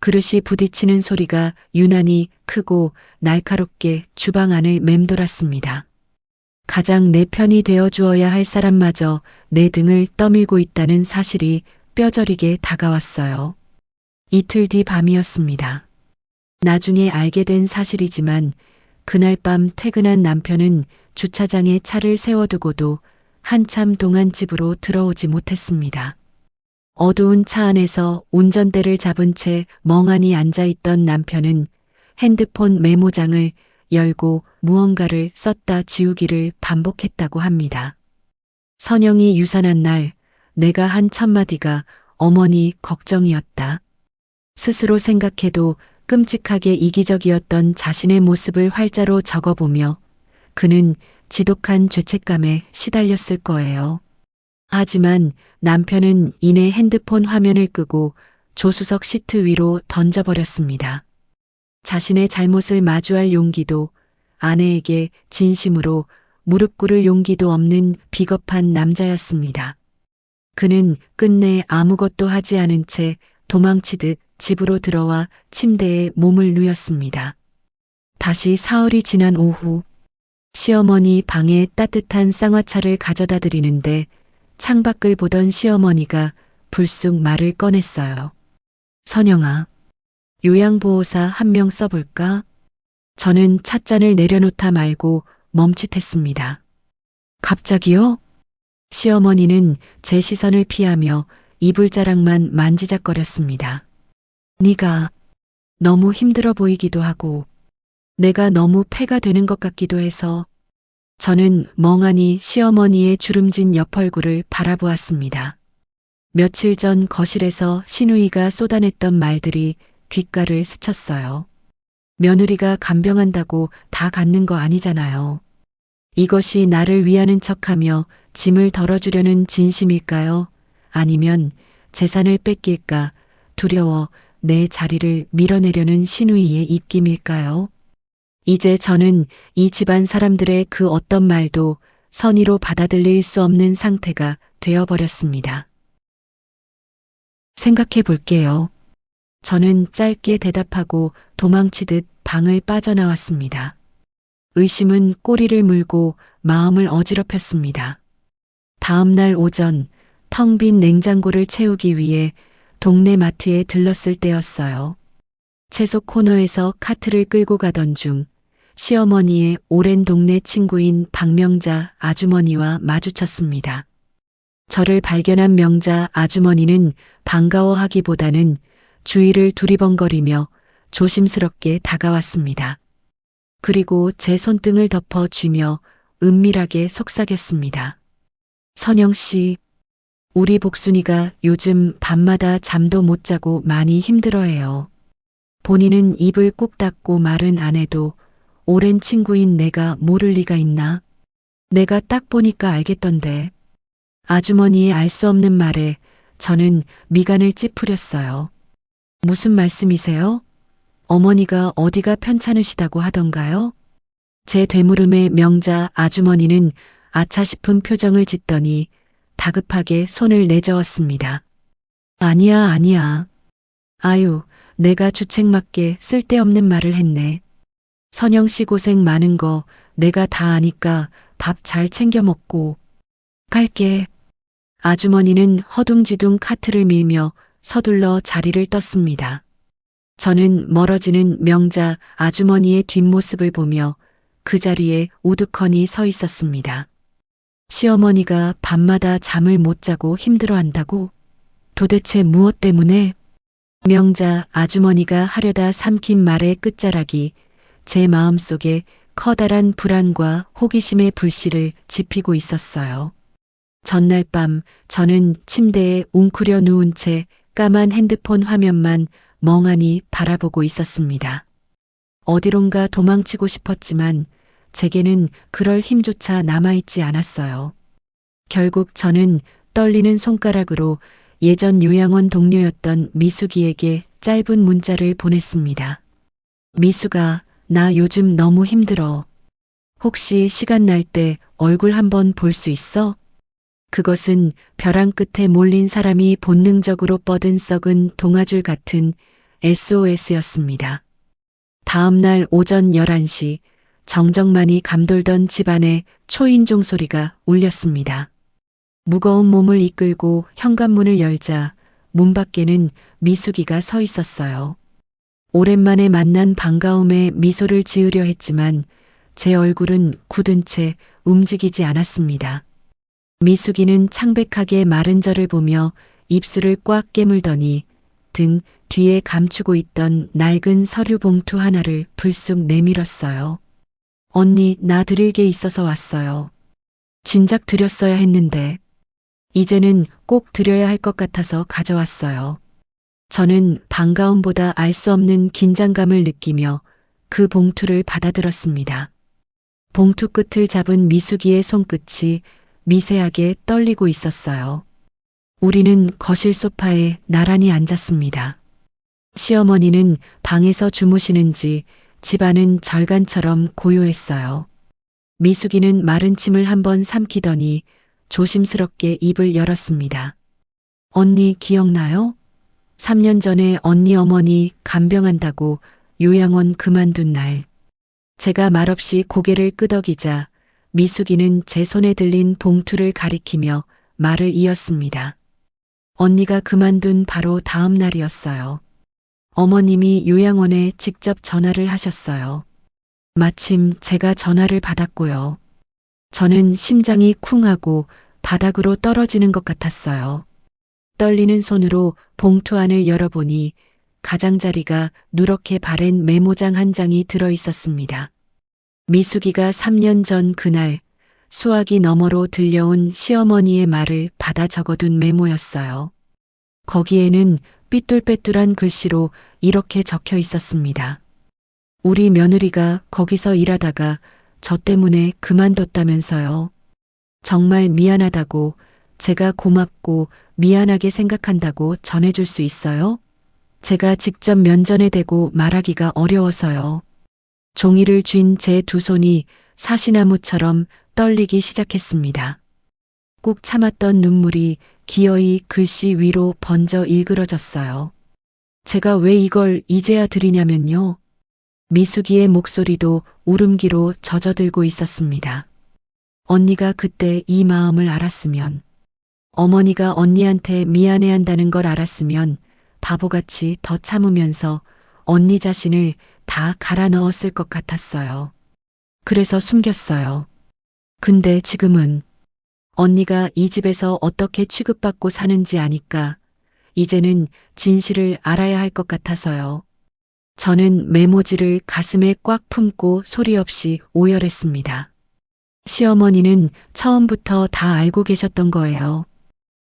그릇이 부딪히는 소리가 유난히 크고 날카롭게 주방 안을 맴돌았습니다. 가장 내 편이 되어 주어야 할 사람마저 내 등을 떠밀고 있다는 사실이 뼈저리게 다가왔어요. 이틀 뒤 밤이었습니다. 나중에 알게 된 사실이지만 그날 밤 퇴근한 남편은 주차장에 차를 세워두고도 한참 동안 집으로 들어오지 못했습니다. 어두운 차 안에서 운전대를 잡은 채 멍하니 앉아있던 남편은 핸드폰 메모장을 열고 무언가를 썼다 지우기를 반복했다고 합니다. 선영이 유산한 날 내가 한 첫마디가 어머니 걱정이었다. 스스로 생각해도 끔찍하게 이기적이었던 자신의 모습을 활자로 적어보며 그는 지독한 죄책감에 시달렸을 거예요. 하지만 남편은 이내 핸드폰 화면을 끄고 조수석 시트 위로 던져버렸습니다. 자신의 잘못을 마주할 용기도 아내에게 진심으로 무릎 꿇을 용기도 없는 비겁한 남자였습니다. 그는 끝내 아무것도 하지 않은 채 도망치듯 집으로 들어와 침대에 몸을 누였습니다. 다시 사흘이 지난 오후 시어머니 방에 따뜻한 쌍화차를 가져다 드리는데 창밖을 보던 시어머니가 불쑥 말을 꺼냈어요. 선영아, 요양보호사 한 명 써볼까? 저는 찻잔을 내려놓다 말고 멈칫했습니다. 갑자기요? 시어머니는 제 시선을 피하며 이불자락만 만지작거렸습니다. 네가 너무 힘들어 보이기도 하고 내가 너무 폐가 되는 것 같기도 해서. 저는 멍하니 시어머니의 주름진 옆 얼굴을 바라보았습니다. 며칠 전 거실에서 신우이가 쏟아냈던 말들이 귓가를 스쳤어요. 며느리가 간병한다고 다 갖는 거 아니잖아요. 이것이 나를 위하는 척하며 짐을 덜어주려는 진심일까요? 아니면 재산을 뺏길까 두려워 내 자리를 밀어내려는 신우이의 입김일까요? 이제 저는 이 집안 사람들의 그 어떤 말도 선의로 받아들일 수 없는 상태가 되어버렸습니다. 생각해 볼게요. 저는 짧게 대답하고 도망치듯 방을 빠져나왔습니다. 의심은 꼬리를 물고 마음을 어지럽혔습니다. 다음 날 오전 텅 빈 냉장고를 채우기 위해 동네 마트에 들렀을 때였어요. 채소 코너에서 카트를 끌고 가던 중 시어머니의 오랜 동네 친구인 박명자 아주머니와 마주쳤습니다. 저를 발견한 명자 아주머니는 반가워하기보다는 주위를 두리번거리며 조심스럽게 다가왔습니다. 그리고 제 손등을 덮어 쥐며 은밀하게 속삭였습니다. 선영 씨, 우리 복순이가 요즘 밤마다 잠도 못 자고 많이 힘들어해요. 본인은 입을 꾹 닫고 말은 안 해도 오랜 친구인 내가 모를 리가 있나? 내가 딱 보니까 알겠던데. 아주머니의 알 수 없는 말에 저는 미간을 찌푸렸어요. 무슨 말씀이세요? 어머니가 어디가 편찮으시다고 하던가요? 제 되물음에 명자 아주머니는 아차 싶은 표정을 짓더니 다급하게 손을 내저었습니다. 아니야, 아니야. 아유, 내가 주책맞게 쓸데없는 말을 했네. 선영 씨 고생 많은 거 내가 다 아니까 밥 잘 챙겨 먹고 갈게. 아주머니는 허둥지둥 카트를 밀며 서둘러 자리를 떴습니다. 저는 멀어지는 명자 아주머니의 뒷모습을 보며 그 자리에 우두커니 서 있었습니다. 시어머니가 밤마다 잠을 못 자고 힘들어한다고? 도대체 무엇 때문에? 명자 아주머니가 하려다 삼킨 말의 끝자락이 제 마음속에 커다란 불안과 호기심의 불씨를 지피고 있었어요. 전날 밤 저는 침대에 웅크려 누운 채 까만 핸드폰 화면만 멍하니 바라보고 있었습니다. 어디론가 도망치고 싶었지만 제게는 그럴 힘조차 남아있지 않았어요. 결국 저는 떨리는 손가락으로 예전 요양원 동료였던 미숙이에게 짧은 문자를 보냈습니다. 미숙아, 나 요즘 너무 힘들어. 혹시 시간 날 때 얼굴 한번 볼 수 있어? 그것은 벼랑 끝에 몰린 사람이 본능적으로 뻗은 썩은 동아줄 같은 SOS였습니다. 다음 날 오전 11시 정적만이 감돌던 집안에 초인종 소리가 울렸습니다. 무거운 몸을 이끌고 현관문을 열자 문 밖에는 미숙이가 서 있었어요. 오랜만에 만난 반가움에 미소를 지으려 했지만 제 얼굴은 굳은 채 움직이지 않았습니다. 미숙이는 창백하게 마른 저를 보며 입술을 꽉 깨물더니 등 뒤에 감추고 있던 낡은 서류 봉투 하나를 불쑥 내밀었어요. 언니, 나 드릴 게 있어서 왔어요. 진작 드렸어야 했는데 이제는 꼭 드려야 할 것 같아서 가져왔어요. 저는 반가움보다 알 수 없는 긴장감을 느끼며 그 봉투를 받아들었습니다. 봉투 끝을 잡은 미숙이의 손끝이 미세하게 떨리고 있었어요. 우리는 거실 소파에 나란히 앉았습니다. 시어머니는 방에서 주무시는지 집안은 절간처럼 고요했어요. 미숙이는 마른 침을 한번 삼키더니 조심스럽게 입을 열었습니다. 언니 기억나요? 3년 전에 언니 어머니 간병한다고 요양원 그만둔 날. 제가 말없이 고개를 끄덕이자 미숙이는 제 손에 들린 봉투를 가리키며 말을 이었습니다. 언니가 그만둔 바로 다음 날이었어요. 어머님이 요양원에 직접 전화를 하셨어요. 마침 제가 전화를 받았고요. 저는 심장이 쿵하고 바닥으로 떨어지는 것 같았어요. 떨리는 손으로 봉투 안을 열어보니 가장자리가 누렇게 바랜 메모장 한 장이 들어 있었습니다. 미숙이가 3년 전 그날 수화기 너머로 들려온 시어머니의 말을 받아 적어둔 메모였어요. 거기에는 삐뚤빼뚤한 글씨로 이렇게 적혀 있었습니다. 우리 며느리가 거기서 일하다가 저 때문에 그만뒀다면서요. 정말 미안하다고, 제가 고맙고 미안하게 생각한다고 전해줄 수 있어요? 제가 직접 면전에 대고 말하기가 어려워서요. 종이를 쥔 제 두 손이 사시나무처럼 떨리기 시작했습니다. 꾹 참았던 눈물이 기어이 글씨 위로 번져 일그러졌어요. 제가 왜 이걸 이제야 드리냐면요. 미숙이의 목소리도 울음기로 젖어들고 있었습니다. 언니가 그때 이 마음을 알았으면, 어머니가 언니한테 미안해한다는 걸 알았으면 바보같이 더 참으면서 언니 자신을 다 갈아 넣었을 것 같았어요. 그래서 숨겼어요. 근데 지금은 언니가 이 집에서 어떻게 취급받고 사는지 아니까 이제는 진실을 알아야 할 것 같아서요. 저는 메모지를 가슴에 꽉 품고 소리 없이 오열했습니다. 시어머니는 처음부터 다 알고 계셨던 거예요.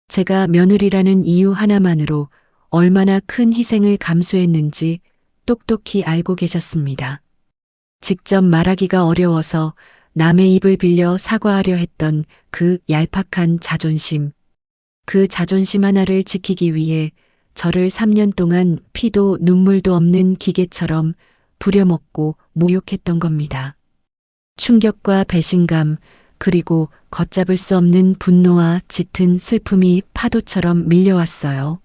제가 며느리라는 이유 하나만으로 얼마나 큰 희생을 감수했는지 똑똑히 알고 계셨습니다. 직접 말하기가 어려워서 남의 입을 빌려 사과하려 했던 그 얄팍한 자존심. 그 자존심 하나를 지키기 위해 저를 3년 동안 피도 눈물도 없는 기계처럼 부려먹고 모욕했던 겁니다. 충격과 배신감, 그리고 걷잡을 수 없는 분노와 짙은 슬픔이 파도처럼 밀려왔어요.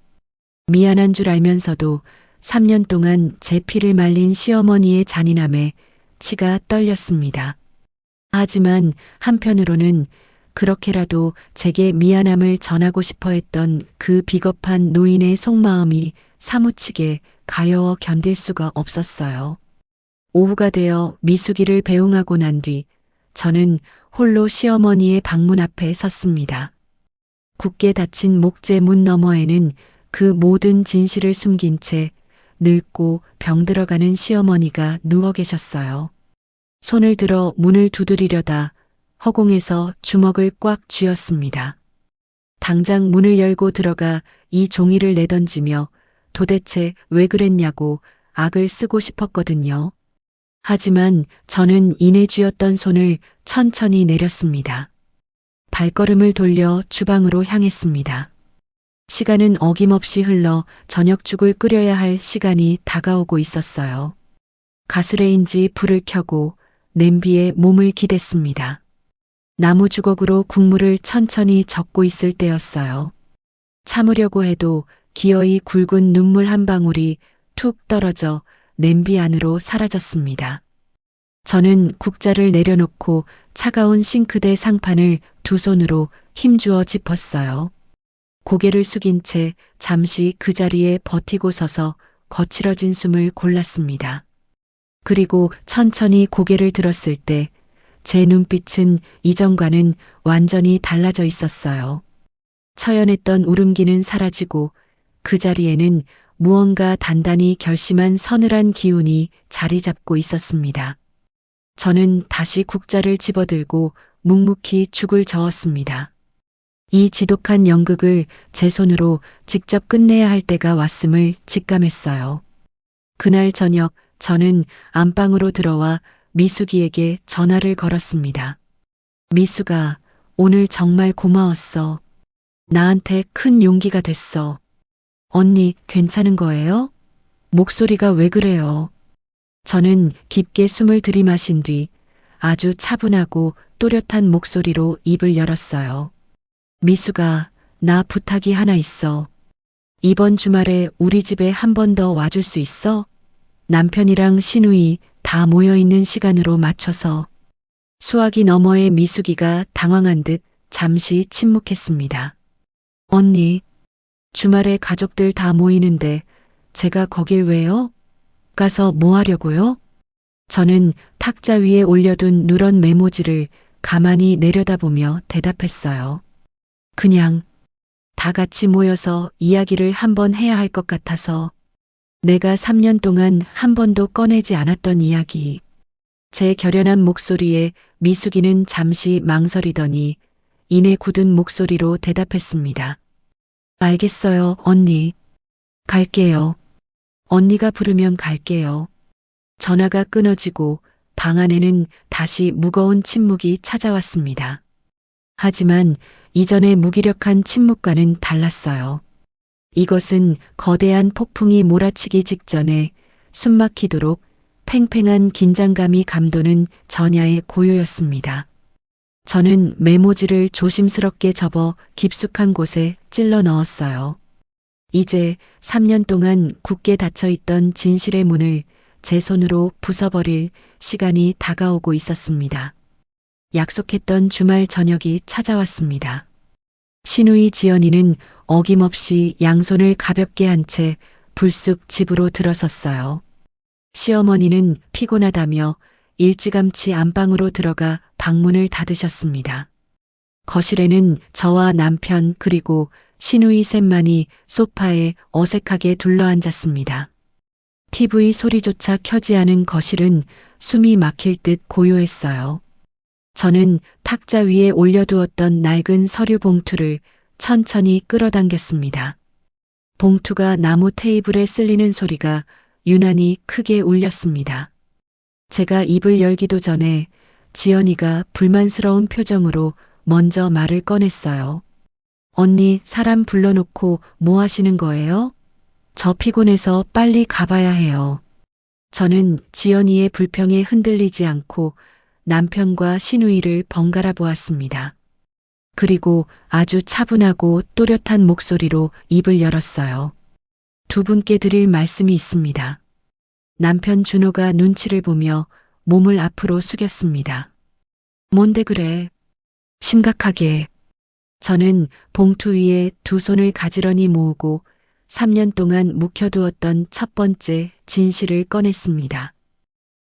미안한 줄 알면서도 3년 동안 제 피를 말린 시어머니의 잔인함에 치가 떨렸습니다. 하지만 한편으로는 그렇게라도 제게 미안함을 전하고 싶어 했던 그 비겁한 노인의 속마음이 사무치게 가여워 견딜 수가 없었어요. 오후가 되어 미숙이를 배웅하고 난 뒤 저는 홀로 시어머니의 방문 앞에 섰습니다. 굳게 닫힌 목재 문 너머에는 그 모든 진실을 숨긴 채 늙고 병들어가는 시어머니가 누워 계셨어요. 손을 들어 문을 두드리려다 허공에서 주먹을 꽉 쥐었습니다. 당장 문을 열고 들어가 이 종이를 내던지며 도대체 왜 그랬냐고 악을 쓰고 싶었거든요. 하지만 저는 이내 쥐었던 손을 천천히 내렸습니다. 발걸음을 돌려 주방으로 향했습니다. 시간은 어김없이 흘러 저녁죽을 끓여야 할 시간이 다가오고 있었어요. 가스레인지 불을 켜고 냄비에 몸을 기댔습니다. 나무 주걱으로 국물을 천천히 젓고 있을 때였어요. 참으려고 해도 기어이 굵은 눈물 한 방울이 툭 떨어져 냄비 안으로 사라졌습니다. 저는 국자를 내려놓고 차가운 싱크대 상판을 두 손으로 힘주어 짚었어요. 고개를 숙인 채 잠시 그 자리에 버티고 서서 거칠어진 숨을 골랐습니다. 그리고 천천히 고개를 들었을 때 제 눈빛은 이전과는 완전히 달라져 있었어요. 처연했던 울음기는 사라지고 그 자리에는 무언가 단단히 결심한 서늘한 기운이 자리 잡고 있었습니다. 저는 다시 국자를 집어들고 묵묵히 죽을 저었습니다. 이 지독한 연극을 제 손으로 직접 끝내야 할 때가 왔음을 직감했어요. 그날 저녁 저는 안방으로 들어와 미숙이에게 전화를 걸었습니다. 미숙아, 오늘 정말 고마웠어. 나한테 큰 용기가 됐어. 언니, 괜찮은 거예요? 목소리가 왜 그래요? 저는 깊게 숨을 들이마신 뒤 아주 차분하고 또렷한 목소리로 입을 열었어요. 미숙아, 나 부탁이 하나 있어. 이번 주말에 우리 집에 한 번 더 와줄 수 있어? 남편이랑 시누이 다 모여있는 시간으로 맞춰서. 수화기 너머의 미숙이가 당황한 듯 잠시 침묵했습니다. 언니, 주말에 가족들 다 모이는데 제가 거길 왜요? 가서 뭐 하려고요? 저는 탁자 위에 올려둔 누런 메모지를 가만히 내려다보며 대답했어요. 그냥 다 같이 모여서 이야기를 한번 해야 할 것 같아서. 내가 3년 동안 한 번도 꺼내지 않았던 이야기. 제 결연한 목소리에 미숙이는 잠시 망설이더니 이내 굳은 목소리로 대답했습니다. 알겠어요, 언니. 갈게요. 언니가 부르면 갈게요. 전화가 끊어지고 방 안에는 다시 무거운 침묵이 찾아왔습니다. 하지만 이전의 무기력한 침묵과는 달랐어요. 이것은 거대한 폭풍이 몰아치기 직전에 숨막히도록 팽팽한 긴장감이 감도는 전야의 고요였습니다. 저는 메모지를 조심스럽게 접어 깊숙한 곳에 찔러 넣었어요. 이제 3년 동안 굳게 닫혀있던 진실의 문을 제 손으로 부숴버릴 시간이 다가오고 있었습니다. 약속했던 주말 저녁이 찾아왔습니다. 시누이 지연이는 어김없이 양손을 가볍게 한 채 불쑥 집으로 들어섰어요. 시어머니는 피곤하다며 일찌감치 안방으로 들어가 방문을 닫으셨습니다. 거실에는 저와 남편 그리고 시누이 셋만이 소파에 어색하게 둘러앉았습니다. TV 소리조차 켜지 않은 거실은 숨이 막힐 듯 고요했어요. 저는 탁자 위에 올려두었던 낡은 서류 봉투를 천천히 끌어당겼습니다. 봉투가 나무 테이블에 쓸리는 소리가 유난히 크게 울렸습니다. 제가 입을 열기도 전에 지연이가 불만스러운 표정으로 먼저 말을 꺼냈어요. 언니, 사람 불러놓고 뭐 하시는 거예요? 저 피곤해서 빨리 가봐야 해요. 저는 지연이의 불평에 흔들리지 않고 남편과 시누이를 번갈아 보았습니다. 그리고 아주 차분하고 또렷한 목소리로 입을 열었어요. 두 분께 드릴 말씀이 있습니다. 남편 준호가 눈치를 보며 몸을 앞으로 숙였습니다. 뭔데 그래? 심각하게. 저는 봉투 위에 두 손을 가지런히 모으고 3년 동안 묵혀두었던 첫 번째 진실을 꺼냈습니다.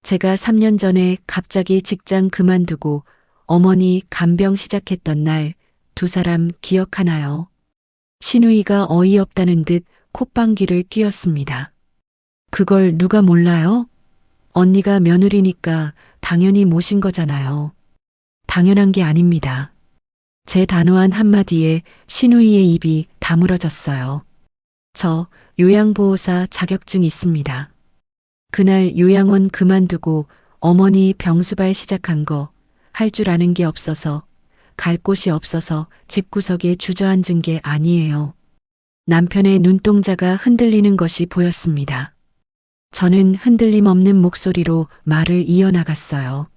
제가 3년 전에 갑자기 직장 그만두고 어머니 간병 시작했던 날 두 사람 기억하나요? 시누이가 어이없다는 듯 콧방귀를 뀌었습니다. 그걸 누가 몰라요? 언니가 며느리니까 당연히 모신 거잖아요. 당연한 게 아닙니다. 제 단호한 한마디에 시누이의 입이 다물어졌어요. 저 요양보호사 자격증 있습니다. 그날 요양원 그만두고 어머니 병수발 시작한 거 할 줄 아는 게 없어서 갈 곳이 없어서 집구석에 주저앉은 게 아니에요. 남편의 눈동자가 흔들리는 것이 보였습니다. 저는 흔들림 없는 목소리로 말을 이어나갔어요.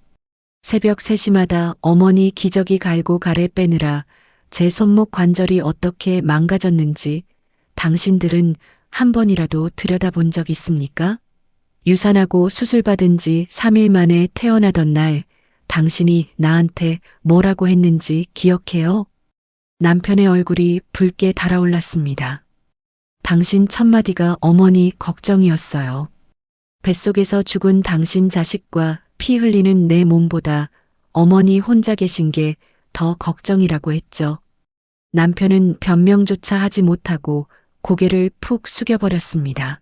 새벽 3시마다 어머니 기저귀 갈고 가래 빼느라 제 손목 관절이 어떻게 망가졌는지 당신들은 한 번이라도 들여다본 적 있습니까? 유산하고 수술받은 지 3일 만에 태어나던 날 당신이 나한테 뭐라고 했는지 기억해요? 남편의 얼굴이 붉게 달아올랐습니다. 당신 첫마디가 어머니 걱정이었어요. 뱃속에서 죽은 당신 자식과 피 흘리는 내 몸보다 어머니 혼자 계신 게 더 걱정이라고 했죠. 남편은 변명조차 하지 못하고 고개를 푹 숙여버렸습니다.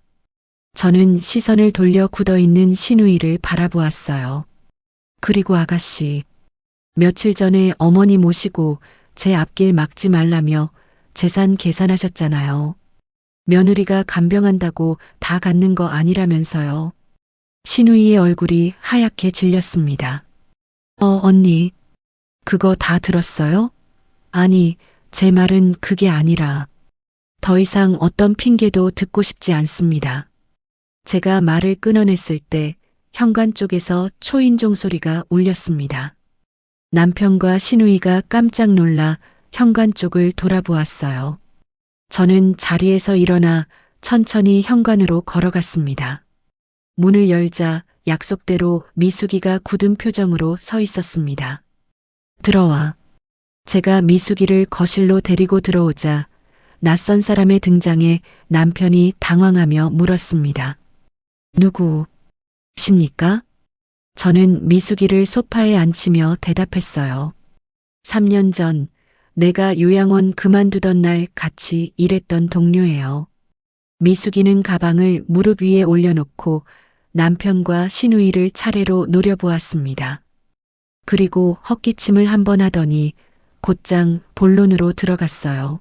저는 시선을 돌려 굳어있는 시누이를 바라보았어요. 그리고 아가씨, 며칠 전에 어머니 모시고 제 앞길 막지 말라며 재산 계산하셨잖아요. 며느리가 간병한다고 다 갖는 거 아니라면서요. 시누이의 얼굴이 하얗게 질렸습니다. 언니, 그거 다 들었어요? 아니, 제 말은 그게 아니라 더 이상 어떤 핑계도 듣고 싶지 않습니다. 제가 말을 끊어냈을 때 현관 쪽에서 초인종 소리가 울렸습니다. 남편과 시누이가 깜짝 놀라 현관 쪽을 돌아보았어요. 저는 자리에서 일어나 천천히 현관으로 걸어갔습니다. 문을 열자 약속대로 미숙이가 굳은 표정으로 서 있었습니다. 들어와. 제가 미숙이를 거실로 데리고 들어오자 낯선 사람의 등장에 남편이 당황하며 물었습니다. 누구십니까? 저는 미숙이를 소파에 앉히며 대답했어요. 3년 전 내가 요양원 그만두던 날 같이 일했던 동료예요. 미숙이는 가방을 무릎 위에 올려놓고 남편과 시누이를 차례로 노려보았습니다. 그리고 헛기침을 한 번 하더니 곧장 본론으로 들어갔어요.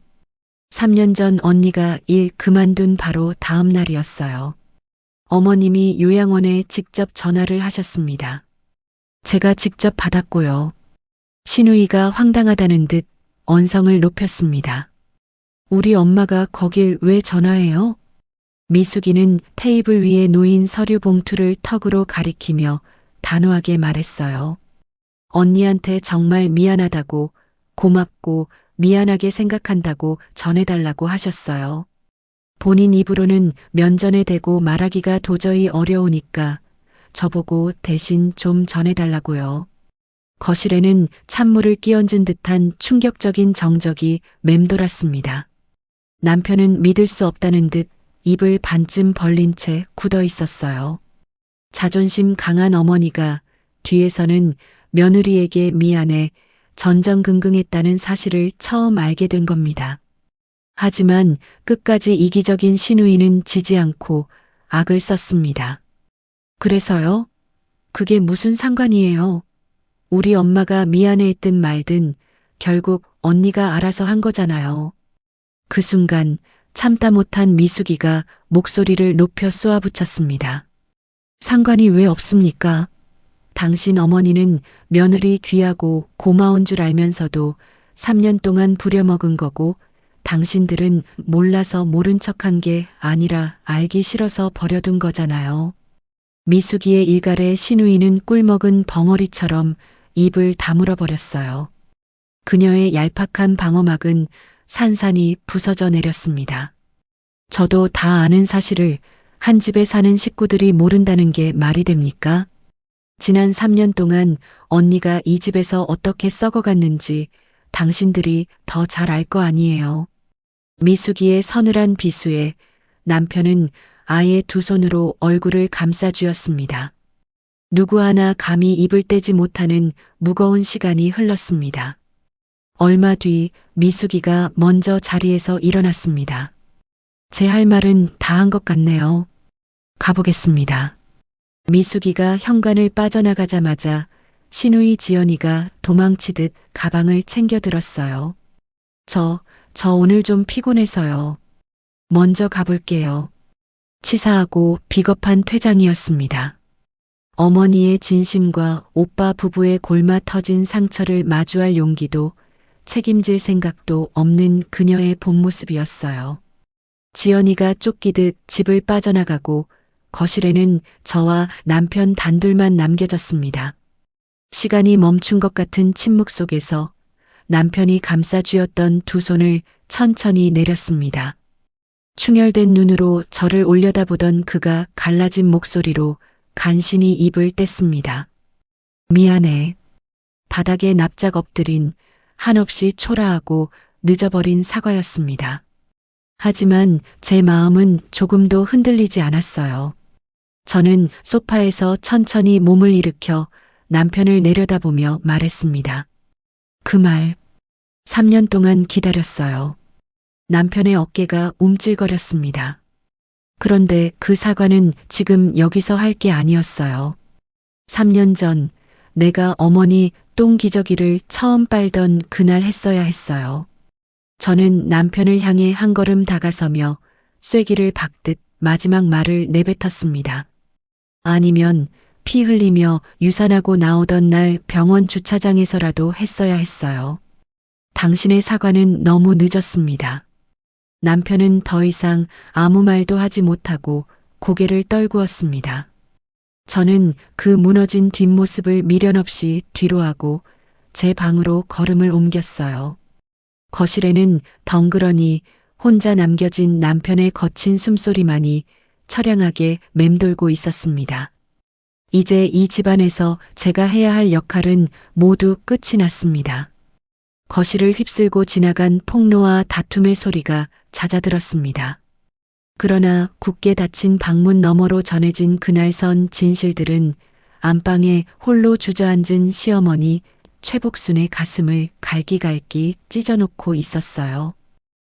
3년 전 언니가 일 그만둔 바로 다음 날이었어요. 어머님이 요양원에 직접 전화를 하셨습니다. 제가 직접 받았고요. 시누이가 황당하다는 듯 언성을 높였습니다. 우리 엄마가 거길 왜 전화해요? 미숙이는 테이블 위에 놓인 서류 봉투를 턱으로 가리키며 단호하게 말했어요. 언니한테 정말 미안하다고, 고맙고 미안하게 생각한다고 전해달라고 하셨어요. 본인 입으로는 면전에 대고 말하기가 도저히 어려우니까 저보고 대신 좀 전해달라고요. 거실에는 찬물을 끼얹은 듯한 충격적인 정적이 맴돌았습니다. 남편은 믿을 수 없다는 듯 입을 반쯤 벌린 채 굳어 있었어요. 자존심 강한 어머니가 뒤에서는 며느리에게 미안해 전전긍긍했다는 사실을 처음 알게 된 겁니다. 하지만 끝까지 이기적인 시누이는 지지 않고 악을 썼습니다. 그래서요? 그게 무슨 상관이에요? 우리 엄마가 미안해했든 말든 결국 언니가 알아서 한 거잖아요. 그 순간 참다 못한 미숙이가 목소리를 높여 쏘아붙였습니다. 상관이 왜 없습니까? 당신 어머니는 며느리 귀하고 고마운 줄 알면서도 3년 동안 부려먹은 거고 당신들은 몰라서 모른 척한 게 아니라 알기 싫어서 버려둔 거잖아요. 미숙이의 일갈에 시누이는 꿀먹은 벙어리처럼 입을 다물어 버렸어요. 그녀의 얄팍한 방어막은 산산이 부서져 내렸습니다. 저도 다 아는 사실을 한 집에 사는 식구들이 모른다는 게 말이 됩니까? 지난 3년 동안 언니가 이 집에서 어떻게 썩어갔는지 당신들이 더 잘 알 거 아니에요. 미숙이의 서늘한 비수에 남편은 아예 두 손으로 얼굴을 감싸쥐었습니다. 누구 하나 감히 입을 떼지 못하는 무거운 시간이 흘렀습니다. 얼마 뒤 미숙이가 먼저 자리에서 일어났습니다. 제 할 말은 다 한 것 같네요. 가보겠습니다. 미숙이가 현관을 빠져나가자마자 시누이 지연이가 도망치듯 가방을 챙겨 들었어요. 저 오늘 좀 피곤해서요. 먼저 가볼게요. 치사하고 비겁한 퇴장이었습니다. 어머니의 진심과 오빠 부부의 골마 터진 상처를 마주할 용기도 책임질 생각도 없는 그녀의 본 모습이었어요. 지연이가 쫓기듯 집을 빠져나가고 거실에는 저와 남편 단둘만 남겨졌습니다. 시간이 멈춘 것 같은 침묵 속에서 남편이 감싸쥐었던 두 손을 천천히 내렸습니다. 충혈된 눈으로 저를 올려다보던 그가 갈라진 목소리로 간신히 입을 뗐습니다. 미안해. 바닥에 납작 엎드린 한없이 초라하고 늦어버린 사과였습니다. 하지만 제 마음은 조금도 흔들리지 않았어요. 저는 소파에서 천천히 몸을 일으켜 남편을 내려다보며 말했습니다. 그 말, 3년 동안 기다렸어요. 남편의 어깨가 움찔거렸습니다. 그런데 그 사과는 지금 여기서 할 게 아니었어요. 3년 전 내가 어머니 똥기저귀를 처음 빨던 그날 했어야 했어요. 저는 남편을 향해 한 걸음 다가서며 쐐기를 박듯 마지막 말을 내뱉었습니다. 아니면 피 흘리며 유산하고 나오던 날 병원 주차장에서라도 했어야 했어요. 당신의 사과는 너무 늦었습니다. 남편은 더 이상 아무 말도 하지 못하고 고개를 떨구었습니다. 저는 그 무너진 뒷모습을 미련 없이 뒤로하고 제 방으로 걸음을 옮겼어요. 거실에는 덩그러니 혼자 남겨진 남편의 거친 숨소리만이 처량하게 맴돌고 있었습니다. 이제 이 집안에서 제가 해야 할 역할은 모두 끝이 났습니다. 거실을 휩쓸고 지나간 폭로와 다툼의 소리가 잦아들었습니다. 그러나 굳게 닫힌 방문 너머로 전해진 그날 선 진실들은 안방에 홀로 주저앉은 시어머니 최복순의 가슴을 갈기갈기 찢어놓고 있었어요.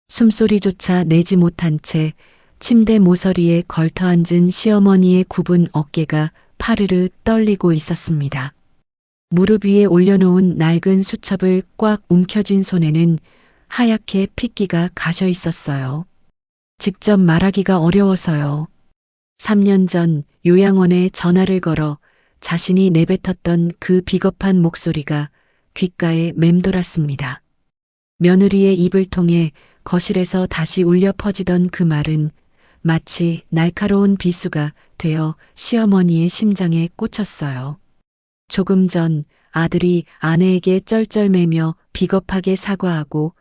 숨소리조차 내지 못한 채 침대 모서리에 걸터앉은 시어머니의 굽은 어깨가 파르르 떨리고 있었습니다. 무릎 위에 올려놓은 낡은 수첩을 꽉 움켜쥔 손에는 하얗게 핏기가 가셔 있었어요. 직접 말하기가 어려워서요. 3년 전 요양원에 전화를 걸어 자신이 내뱉었던 그 비겁한 목소리가 귓가에 맴돌았습니다. 며느리의 입을 통해 거실에서 다시 울려 퍼지던 그 말은 마치 날카로운 비수가 되어 시어머니의 심장에 꽂혔어요. 조금 전 아들이 아내에게 쩔쩔매며 비겁하게 사과하고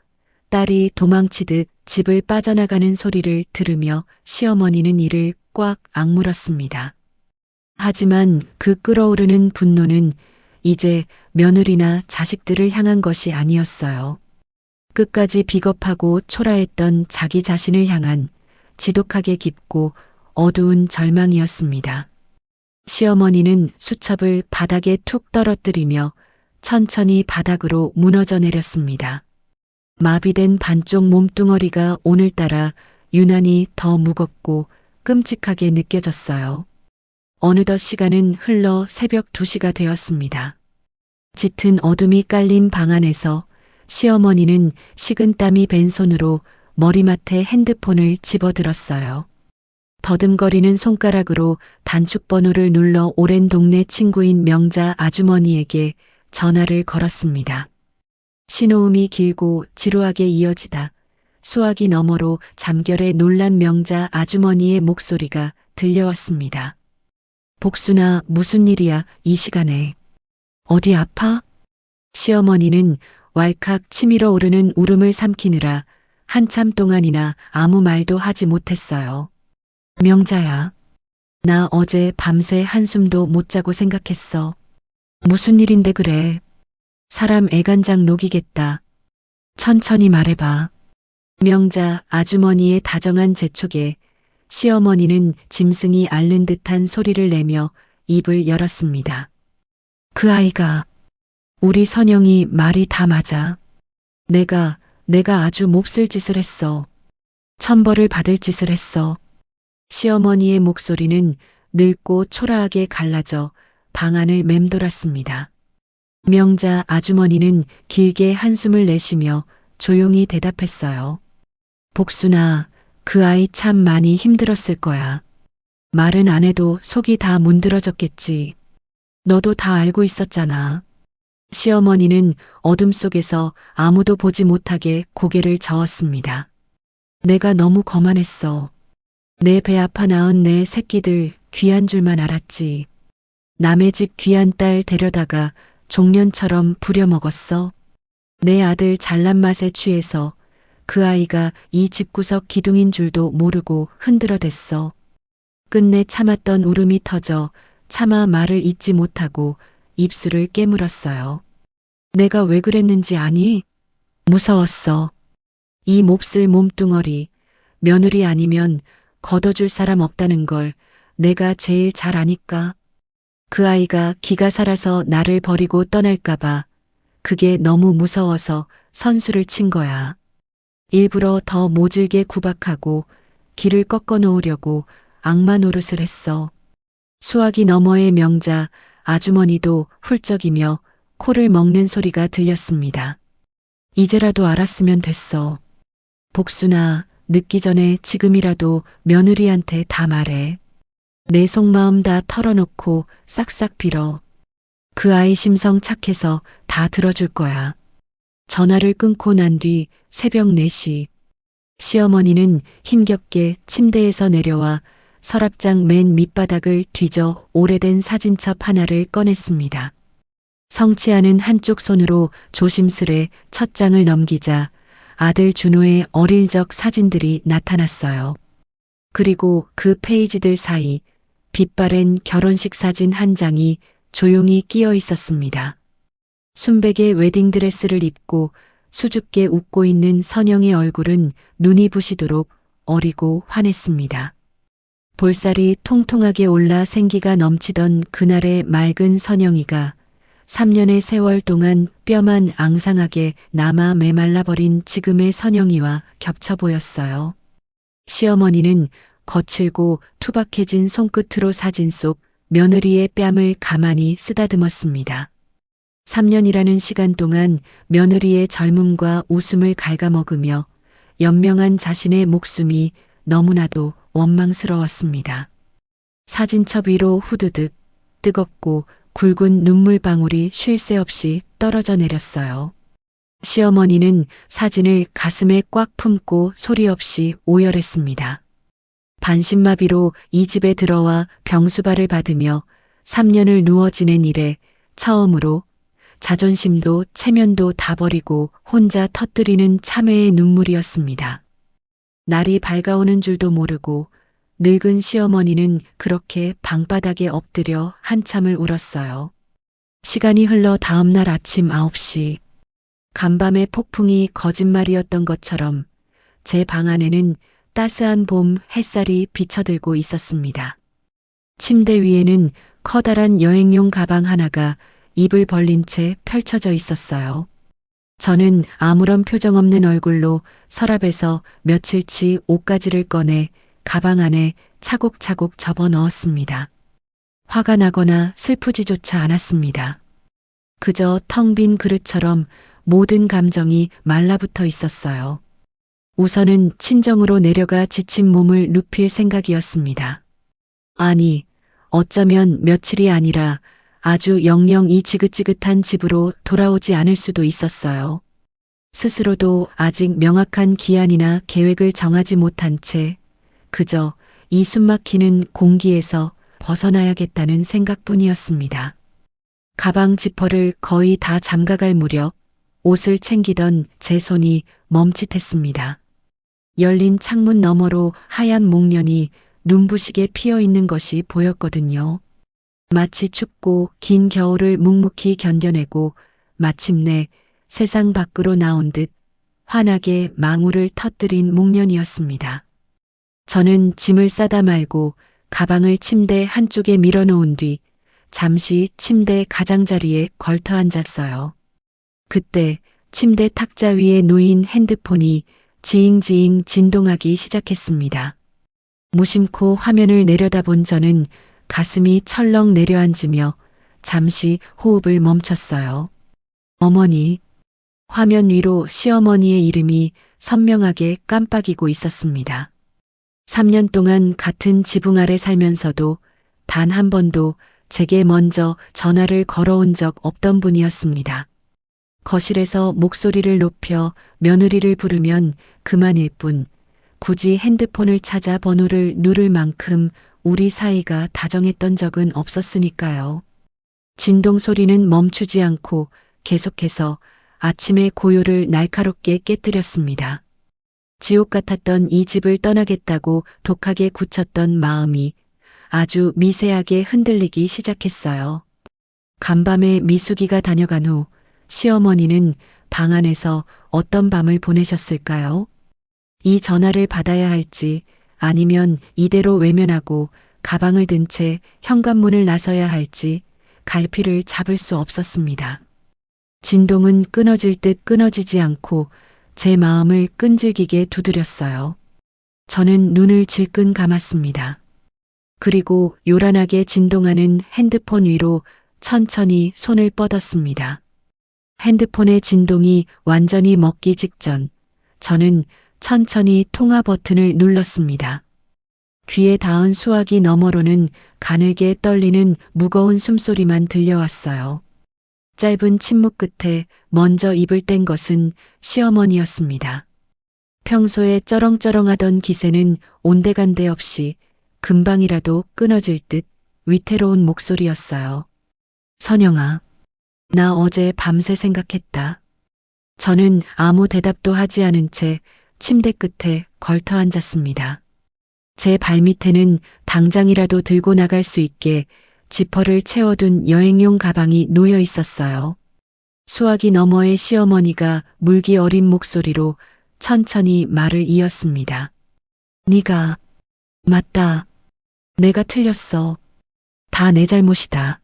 딸이 도망치듯 집을 빠져나가는 소리를 들으며 시어머니는 이를 꽉 악물었습니다. 하지만 그 끓어오르는 분노는 이제 며느리나 자식들을 향한 것이 아니었어요. 끝까지 비겁하고 초라했던 자기 자신을 향한 지독하게 깊고 어두운 절망이었습니다. 시어머니는 수첩을 바닥에 툭 떨어뜨리며 천천히 바닥으로 무너져 내렸습니다. 마비된 반쪽 몸뚱어리가 오늘따라 유난히 더 무겁고 끔찍하게 느껴졌어요. 어느덧 시간은 흘러 새벽 2시가 되었습니다. 짙은 어둠이 깔린 방 안에서 시어머니는 식은땀이 밴 손으로 머리맡에 핸드폰을 집어들었어요. 더듬거리는 손가락으로 단축번호를 눌러 오랜 동네 친구인 명자 아주머니에게 전화를 걸었습니다. 신호음이 길고 지루하게 이어지다 수화기 너머로 잠결에 놀란 명자 아주머니의 목소리가 들려왔습니다. 복순아, 무슨 일이야, 이 시간에. 어디 아파? 시어머니는 왈칵 치밀어 오르는 울음을 삼키느라 한참 동안이나 아무 말도 하지 못했어요. 명자야, 나 어제 밤새 한숨도 못 자고 생각했어. 무슨 일인데 그래? 사람 애간장 녹이겠다. 천천히 말해봐. 명자 아주머니의 다정한 재촉에 시어머니는 짐승이 앓는 듯한 소리를 내며 입을 열었습니다. 그 아이가, 우리 선영이 말이 다 맞아. 내가 아주 몹쓸 짓을 했어. 천벌을 받을 짓을 했어. 시어머니의 목소리는 늙고 초라하게 갈라져 방 안을 맴돌았습니다. 명자 아주머니는 길게 한숨을 내쉬며 조용히 대답했어요. 복순아, 그 아이 참 많이 힘들었을 거야. 말은 안 해도 속이 다 문드러졌겠지. 너도 다 알고 있었잖아. 시어머니는 어둠 속에서 아무도 보지 못하게 고개를 저었습니다. 내가 너무 거만했어. 내 배 아파 낳은 내 새끼들 귀한 줄만 알았지. 남의 집 귀한 딸 데려다가 종년처럼 부려먹었어. 내 아들 잘난 맛에 취해서 그 아이가 이 집구석 기둥인 줄도 모르고 흔들어댔어. 끝내 참았던 울음이 터져 차마 말을 잇지 못하고 입술을 깨물었어요. 내가 왜 그랬는지 아니? 무서웠어. 이 몹쓸 몸뚱어리, 며느리 아니면 걷어줄 사람 없다는 걸 내가 제일 잘 아니까. 그 아이가 기가 살아서 나를 버리고 떠날까봐 그게 너무 무서워서 선수를 친 거야. 일부러 더 모질게 구박하고 길을 꺾어 놓으려고 악마 노릇을 했어. 수화기 너머의 명자 아주머니도 훌쩍이며 코를 먹는 소리가 들렸습니다. 이제라도 알았으면 됐어. 복순아, 늦기 전에 지금이라도 며느리한테 다 말해. 내 속마음 다 털어놓고 싹싹 빌어. 그 아이 심성 착해서 다 들어줄 거야. 전화를 끊고 난 뒤 새벽 4시. 시어머니는 힘겹게 침대에서 내려와 서랍장 맨 밑바닥을 뒤져 오래된 사진첩 하나를 꺼냈습니다. 성취하는 한쪽 손으로 조심스레 첫 장을 넘기자 아들 준호의 어릴 적 사진들이 나타났어요. 그리고 그 페이지들 사이 빛바랜 결혼식 사진 한 장이 조용히 끼어 있었습니다. 순백의 웨딩드레스를 입고 수줍게 웃고 있는 선영의 얼굴은 눈이 부시도록 어리고 환했습니다. 볼살이 통통하게 올라 생기가 넘치던 그날의 맑은 선영이가 3년의 세월 동안 뼈만 앙상하게 남아 메말라버린 지금의 선영이와 겹쳐 보였어요. 시어머니는 거칠고 투박해진 손끝으로 사진 속 며느리의 뺨을 가만히 쓰다듬었습니다. 3년이라는 시간 동안 며느리의 젊음과 웃음을 갉아먹으며 연명한 자신의 목숨이 너무나도 원망스러웠습니다. 사진첩 위로 후두득 뜨겁고 굵은 눈물방울이 쉴 새 없이 떨어져 내렸어요. 시어머니는 사진을 가슴에 꽉 품고 소리 없이 오열했습니다. 반신마비로 이 집에 들어와 병수발을 받으며 3년을 누워 지낸 이래 처음으로 자존심도 체면도 다 버리고 혼자 터뜨리는 참회의 눈물이었습니다. 날이 밝아오는 줄도 모르고 늙은 시어머니는 그렇게 방바닥에 엎드려 한참을 울었어요. 시간이 흘러 다음 날 아침 9시. 간밤의 폭풍이 거짓말이었던 것처럼 제 방 안에는 따스한 봄 햇살이 비쳐들고 있었습니다. 침대 위에는 커다란 여행용 가방 하나가 입을 벌린 채 펼쳐져 있었어요. 저는 아무런 표정 없는 얼굴로 서랍에서 며칠치 옷가지를 꺼내 가방 안에 차곡차곡 접어 넣었습니다. 화가 나거나 슬프지조차 않았습니다. 그저 텅 빈 그릇처럼 모든 감정이 말라붙어 있었어요. 우선은 친정으로 내려가 지친 몸을 눕힐 생각이었습니다. 아니, 어쩌면 며칠이 아니라 아주 영영 이 지긋지긋한 집으로 돌아오지 않을 수도 있었어요. 스스로도 아직 명확한 기한이나 계획을 정하지 못한 채 그저 이 숨막히는 공기에서 벗어나야겠다는 생각뿐이었습니다. 가방 지퍼를 거의 다 잠가갈 무렵 옷을 챙기던 제 손이 멈칫했습니다. 열린 창문 너머로 하얀 목련이 눈부시게 피어 있는 것이 보였거든요. 마치 춥고 긴 겨울을 묵묵히 견뎌내고 마침내 세상 밖으로 나온 듯 환하게 망울을 터뜨린 목련이었습니다. 저는 짐을 싸다 말고 가방을 침대 한쪽에 밀어놓은 뒤 잠시 침대 가장자리에 걸터 앉았어요. 그때 침대 탁자 위에 놓인 핸드폰이 지잉지잉 진동하기 시작했습니다. 무심코 화면을 내려다본 저는 가슴이 철렁 내려앉으며 잠시 호흡을 멈췄어요. 어머니. 화면 위로 시어머니의 이름이 선명하게 깜빡이고 있었습니다. 3년 동안 같은 지붕 아래 살면서도 단 한 번도 제게 먼저 전화를 걸어온 적 없던 분이었습니다. 거실에서 목소리를 높여 며느리를 부르면 그만일 뿐 굳이 핸드폰을 찾아 번호를 누를 만큼 우리 사이가 다정했던 적은 없었으니까요. 진동 소리는 멈추지 않고 계속해서 아침의 고요를 날카롭게 깨뜨렸습니다. 지옥 같았던 이 집을 떠나겠다고 독하게 굳혔던 마음이 아주 미세하게 흔들리기 시작했어요. 간밤에 미숙이가 다녀간 후 시어머니는 방 안에서 어떤 밤을 보내셨을까요? 이 전화를 받아야 할지 아니면 이대로 외면하고 가방을 든 채 현관문을 나서야 할지 갈피를 잡을 수 없었습니다. 진동은 끊어질 듯 끊어지지 않고 제 마음을 끈질기게 두드렸어요. 저는 눈을 질끈 감았습니다. 그리고 요란하게 진동하는 핸드폰 위로 천천히 손을 뻗었습니다. 핸드폰의 진동이 완전히 멎기 직전 저는 천천히 통화 버튼을 눌렀습니다. 귀에 닿은 수화기 너머로는 가늘게 떨리는 무거운 숨소리만 들려왔어요. 짧은 침묵 끝에 먼저 입을 뗀 것은 시어머니였습니다. 평소에 쩌렁쩌렁하던 기세는 온데간데 없이 금방이라도 끊어질 듯 위태로운 목소리였어요. 선영아, 나 어제 밤새 생각했다. 저는 아무 대답도 하지 않은 채 침대 끝에 걸터 앉았습니다. 제 발밑에는 당장이라도 들고 나갈 수 있게 지퍼를 채워둔 여행용 가방이 놓여 있었어요. 수화기 너머의 시어머니가 물기 어린 목소리로 천천히 말을 이었습니다. 네가 맞다. 내가 틀렸어. 다 내 잘못이다.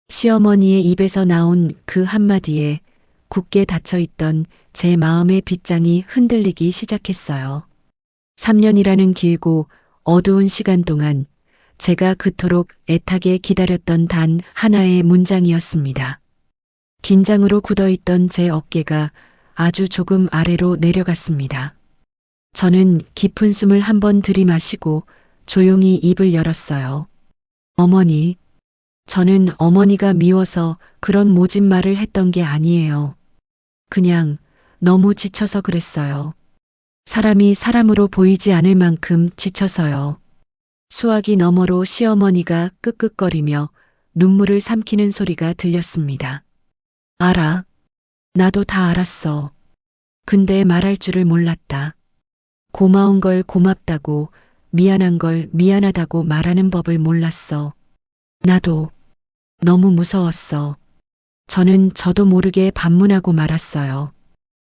시어머니의 입에서 나온 그 한마디에 굳게 닫혀있던 제 마음의 빗장이 흔들리기 시작했어요. 3년이라는 길고 어두운 시간 동안 제가 그토록 애타게 기다렸던 단 하나의 문장이었습니다. 긴장으로 굳어있던 제 어깨가 아주 조금 아래로 내려갔습니다. 저는 깊은 숨을 한번 들이마시고 조용히 입을 열었어요. 어머니, 저는 어머니가 미워서 그런 모진 말을 했던 게 아니에요. 그냥 너무 지쳐서 그랬어요. 사람이 사람으로 보이지 않을 만큼 지쳐서요. 수화기 너머로 시어머니가 끄끄거리며 눈물을 삼키는 소리가 들렸습니다. 알아. 나도 다 알았어. 근데 말할 줄을 몰랐다. 고마운 걸 고맙다고, 미안한 걸 미안하다고 말하는 법을 몰랐어. 나도 너무 무서웠어. 저도 모르게 반문하고 말았어요.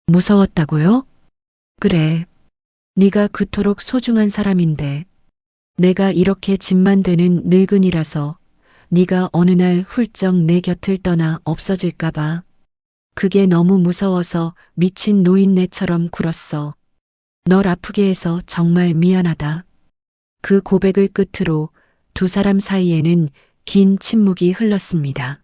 무서웠다고요? 그래. 네가 그토록 소중한 사람인데. 내가 이렇게 짐만 되는 늙은이라서 네가 어느 날 훌쩍 내 곁을 떠나 없어질까봐. 그게 너무 무서워서 미친 노인네처럼 굴었어. 널 아프게 해서 정말 미안하다. 그 고백을 끝으로 두 사람 사이에는 긴 침묵이 흘렀습니다.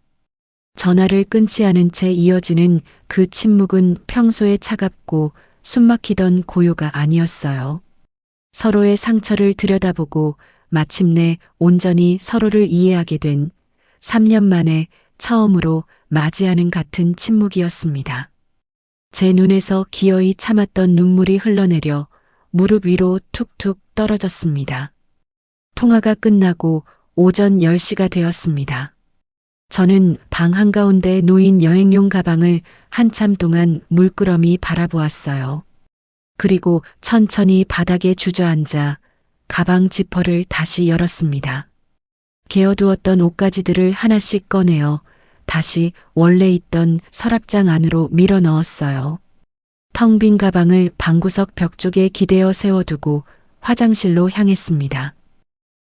전화를 끊지 않은 채 이어지는 그 침묵은 평소에 차갑고 숨막히던 고요가 아니었어요. 서로의 상처를 들여다보고 마침내 온전히 서로를 이해하게 된 3년 만에 처음으로 맞이하는 같은 침묵이었습니다. 제 눈에서 기어이 참았던 눈물이 흘러내려 무릎 위로 툭툭 떨어졌습니다. 통화가 끝나고 오전 10시가 되었습니다. 저는 방 한가운데 놓인 여행용 가방을 한참 동안 물끄러미 바라보았어요. 그리고 천천히 바닥에 주저앉아 가방 지퍼를 다시 열었습니다. 개어두었던 옷가지들을 하나씩 꺼내어 다시 원래 있던 서랍장 안으로 밀어 넣었어요. 텅 빈 가방을 방구석 벽 쪽에 기대어 세워두고 화장실로 향했습니다.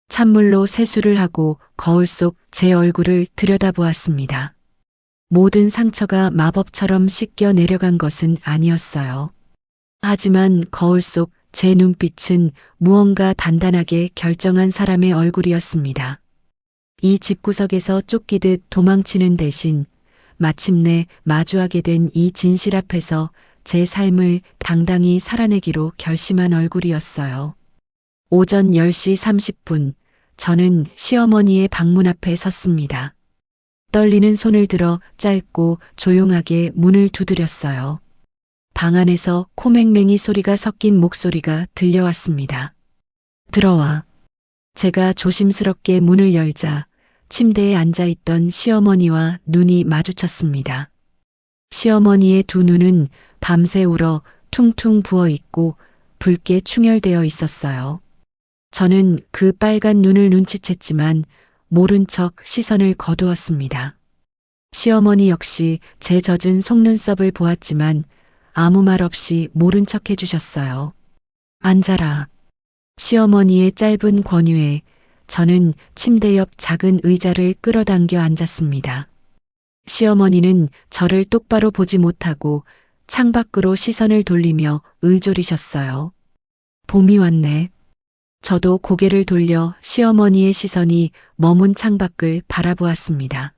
찬물로 세수를 하고 거울 속 제 얼굴을 들여다보았습니다. 모든 상처가 마법처럼 씻겨 내려간 것은 아니었어요. 하지만 거울 속 제 눈빛은 무언가 단단하게 결정한 사람의 얼굴이었습니다. 이 집구석에서 쫓기듯 도망치는 대신 마침내 마주하게 된 이 진실 앞에서 제 삶을 당당히 살아내기로 결심한 얼굴이었어요. 오전 10시 30분, 저는 시어머니의 방문 앞에 섰습니다. 떨리는 손을 들어 짧고 조용하게 문을 두드렸어요. 방 안에서 코맹맹이 소리가 섞인 목소리가 들려왔습니다. 들어와. 제가 조심스럽게 문을 열자 침대에 앉아있던 시어머니와 눈이 마주쳤습니다. 시어머니의 두 눈은 밤새 울어 퉁퉁 부어있고 붉게 충혈되어 있었어요. 저는 그 빨간 눈을 눈치챘지만 모른 척 시선을 거두었습니다. 시어머니 역시 제 젖은 속눈썹을 보았지만 아무 말 없이 모른 척 해주셨어요. 앉아라. 시어머니의 짧은 권유에 저는 침대 옆 작은 의자를 끌어당겨 앉았습니다. 시어머니는 저를 똑바로 보지 못하고 창밖으로 시선을 돌리며 의졸이셨어요. 봄이 왔네. 저도 고개를 돌려 시어머니의 시선이 머문 창밖을 바라보았습니다.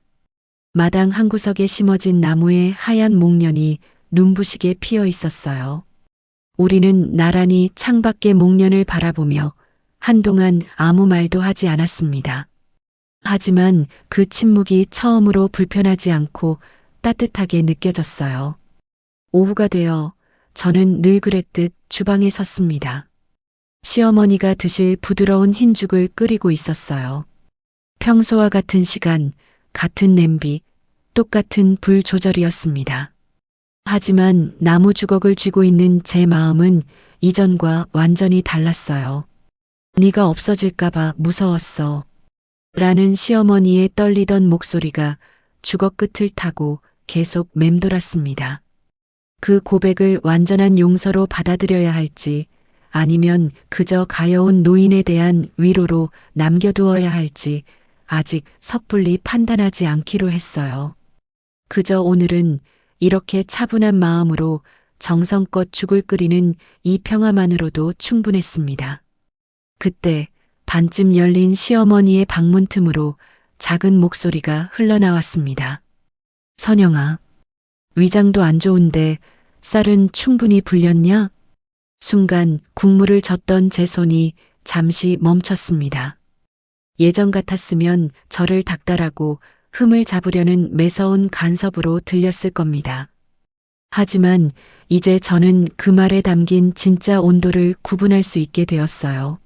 마당 한 구석에 심어진 나무의 하얀 목련이 눈부시게 피어 있었어요. 우리는 나란히 창밖의 목련을 바라보며 한동안 아무 말도 하지 않았습니다. 하지만 그 침묵이 처음으로 불편하지 않고 따뜻하게 느껴졌어요. 오후가 되어 저는 늘 그랬듯 주방에 섰습니다. 시어머니가 드실 부드러운 흰죽을 끓이고 있었어요. 평소와 같은 시간, 같은 냄비, 똑같은 불 조절이었습니다. 하지만 나무 주걱을 쥐고 있는 제 마음은 이전과 완전히 달랐어요. 네가 없어질까봐 무서웠어. 라는 시어머니의 떨리던 목소리가 주걱 끝을 타고 계속 맴돌았습니다. 그 고백을 완전한 용서로 받아들여야 할지 아니면 그저 가여운 노인에 대한 위로로 남겨두어야 할지 아직 섣불리 판단하지 않기로 했어요. 그저 오늘은 이렇게 차분한 마음으로 정성껏 죽을 끓이는 이 평화만으로도 충분했습니다. 그때 반쯤 열린 시어머니의 방문 틈으로 작은 목소리가 흘러나왔습니다. 선영아, 위장도 안 좋은데 쌀은 충분히 불렸냐? 순간 국물을 젓던 제 손이 잠시 멈췄습니다. 예전 같았으면 저를 닥달하고 흠을 잡으려는 매서운 간섭으로 들렸을 겁니다. 하지만 이제 저는 그 말에 담긴 진짜 온도를 구분할 수 있게 되었어요.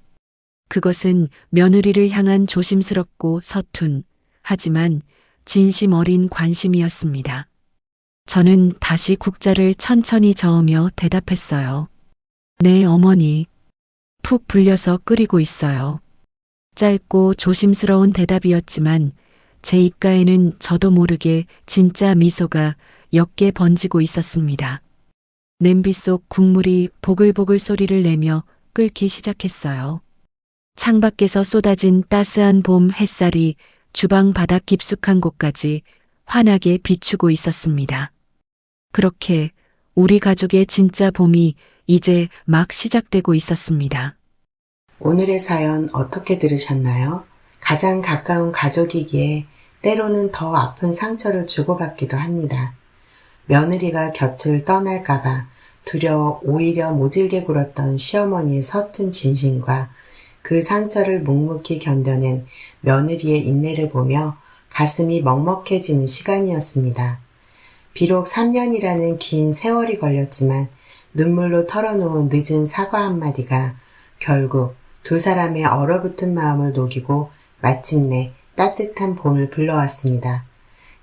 그것은 며느리를 향한 조심스럽고 서툰, 하지만 진심 어린 관심이었습니다. 저는 다시 국자를 천천히 저으며 대답했어요. 네, 어머니. 푹 불려서 끓이고 있어요. 짧고 조심스러운 대답이었지만 제 입가에는 저도 모르게 진짜 미소가 옅게 번지고 있었습니다. 냄비 속 국물이 보글보글 소리를 내며 끓기 시작했어요. 창밖에서 쏟아진 따스한 봄 햇살이 주방 바닥 깊숙한 곳까지 환하게 비추고 있었습니다. 그렇게 우리 가족의 진짜 봄이 이제 막 시작되고 있었습니다. 오늘의 사연 어떻게 들으셨나요? 가장 가까운 가족이기에 때로는 더 아픈 상처를 주고받기도 합니다. 며느리가 곁을 떠날까봐 두려워 오히려 모질게 굴었던 시어머니의 서툰 진심과 그 상처를 묵묵히 견뎌낸 며느리의 인내를 보며 가슴이 먹먹해지는 시간이었습니다. 비록 3년이라는 긴 세월이 걸렸지만 눈물로 털어놓은 늦은 사과 한마디가 결국 두 사람의 얼어붙은 마음을 녹이고 마침내 따뜻한 봄을 불러왔습니다.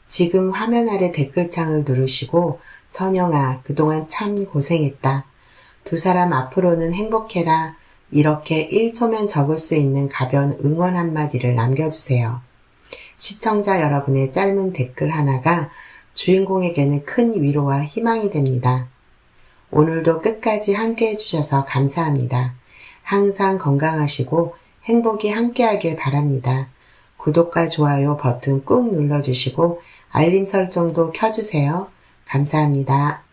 지금 화면 아래 댓글창을 누르시고 선영아, 그동안 참 고생했다. 두 사람 앞으로는 행복해라. 이렇게 1초면 적을 수 있는 가벼운 응원 한마디를 남겨주세요. 시청자 여러분의 짧은 댓글 하나가 주인공에게는 큰 위로와 희망이 됩니다. 오늘도 끝까지 함께 해주셔서 감사합니다. 항상 건강하시고 행복이 함께하길 바랍니다. 구독과 좋아요 버튼 꾹 눌러주시고 알림 설정도 켜주세요. 감사합니다.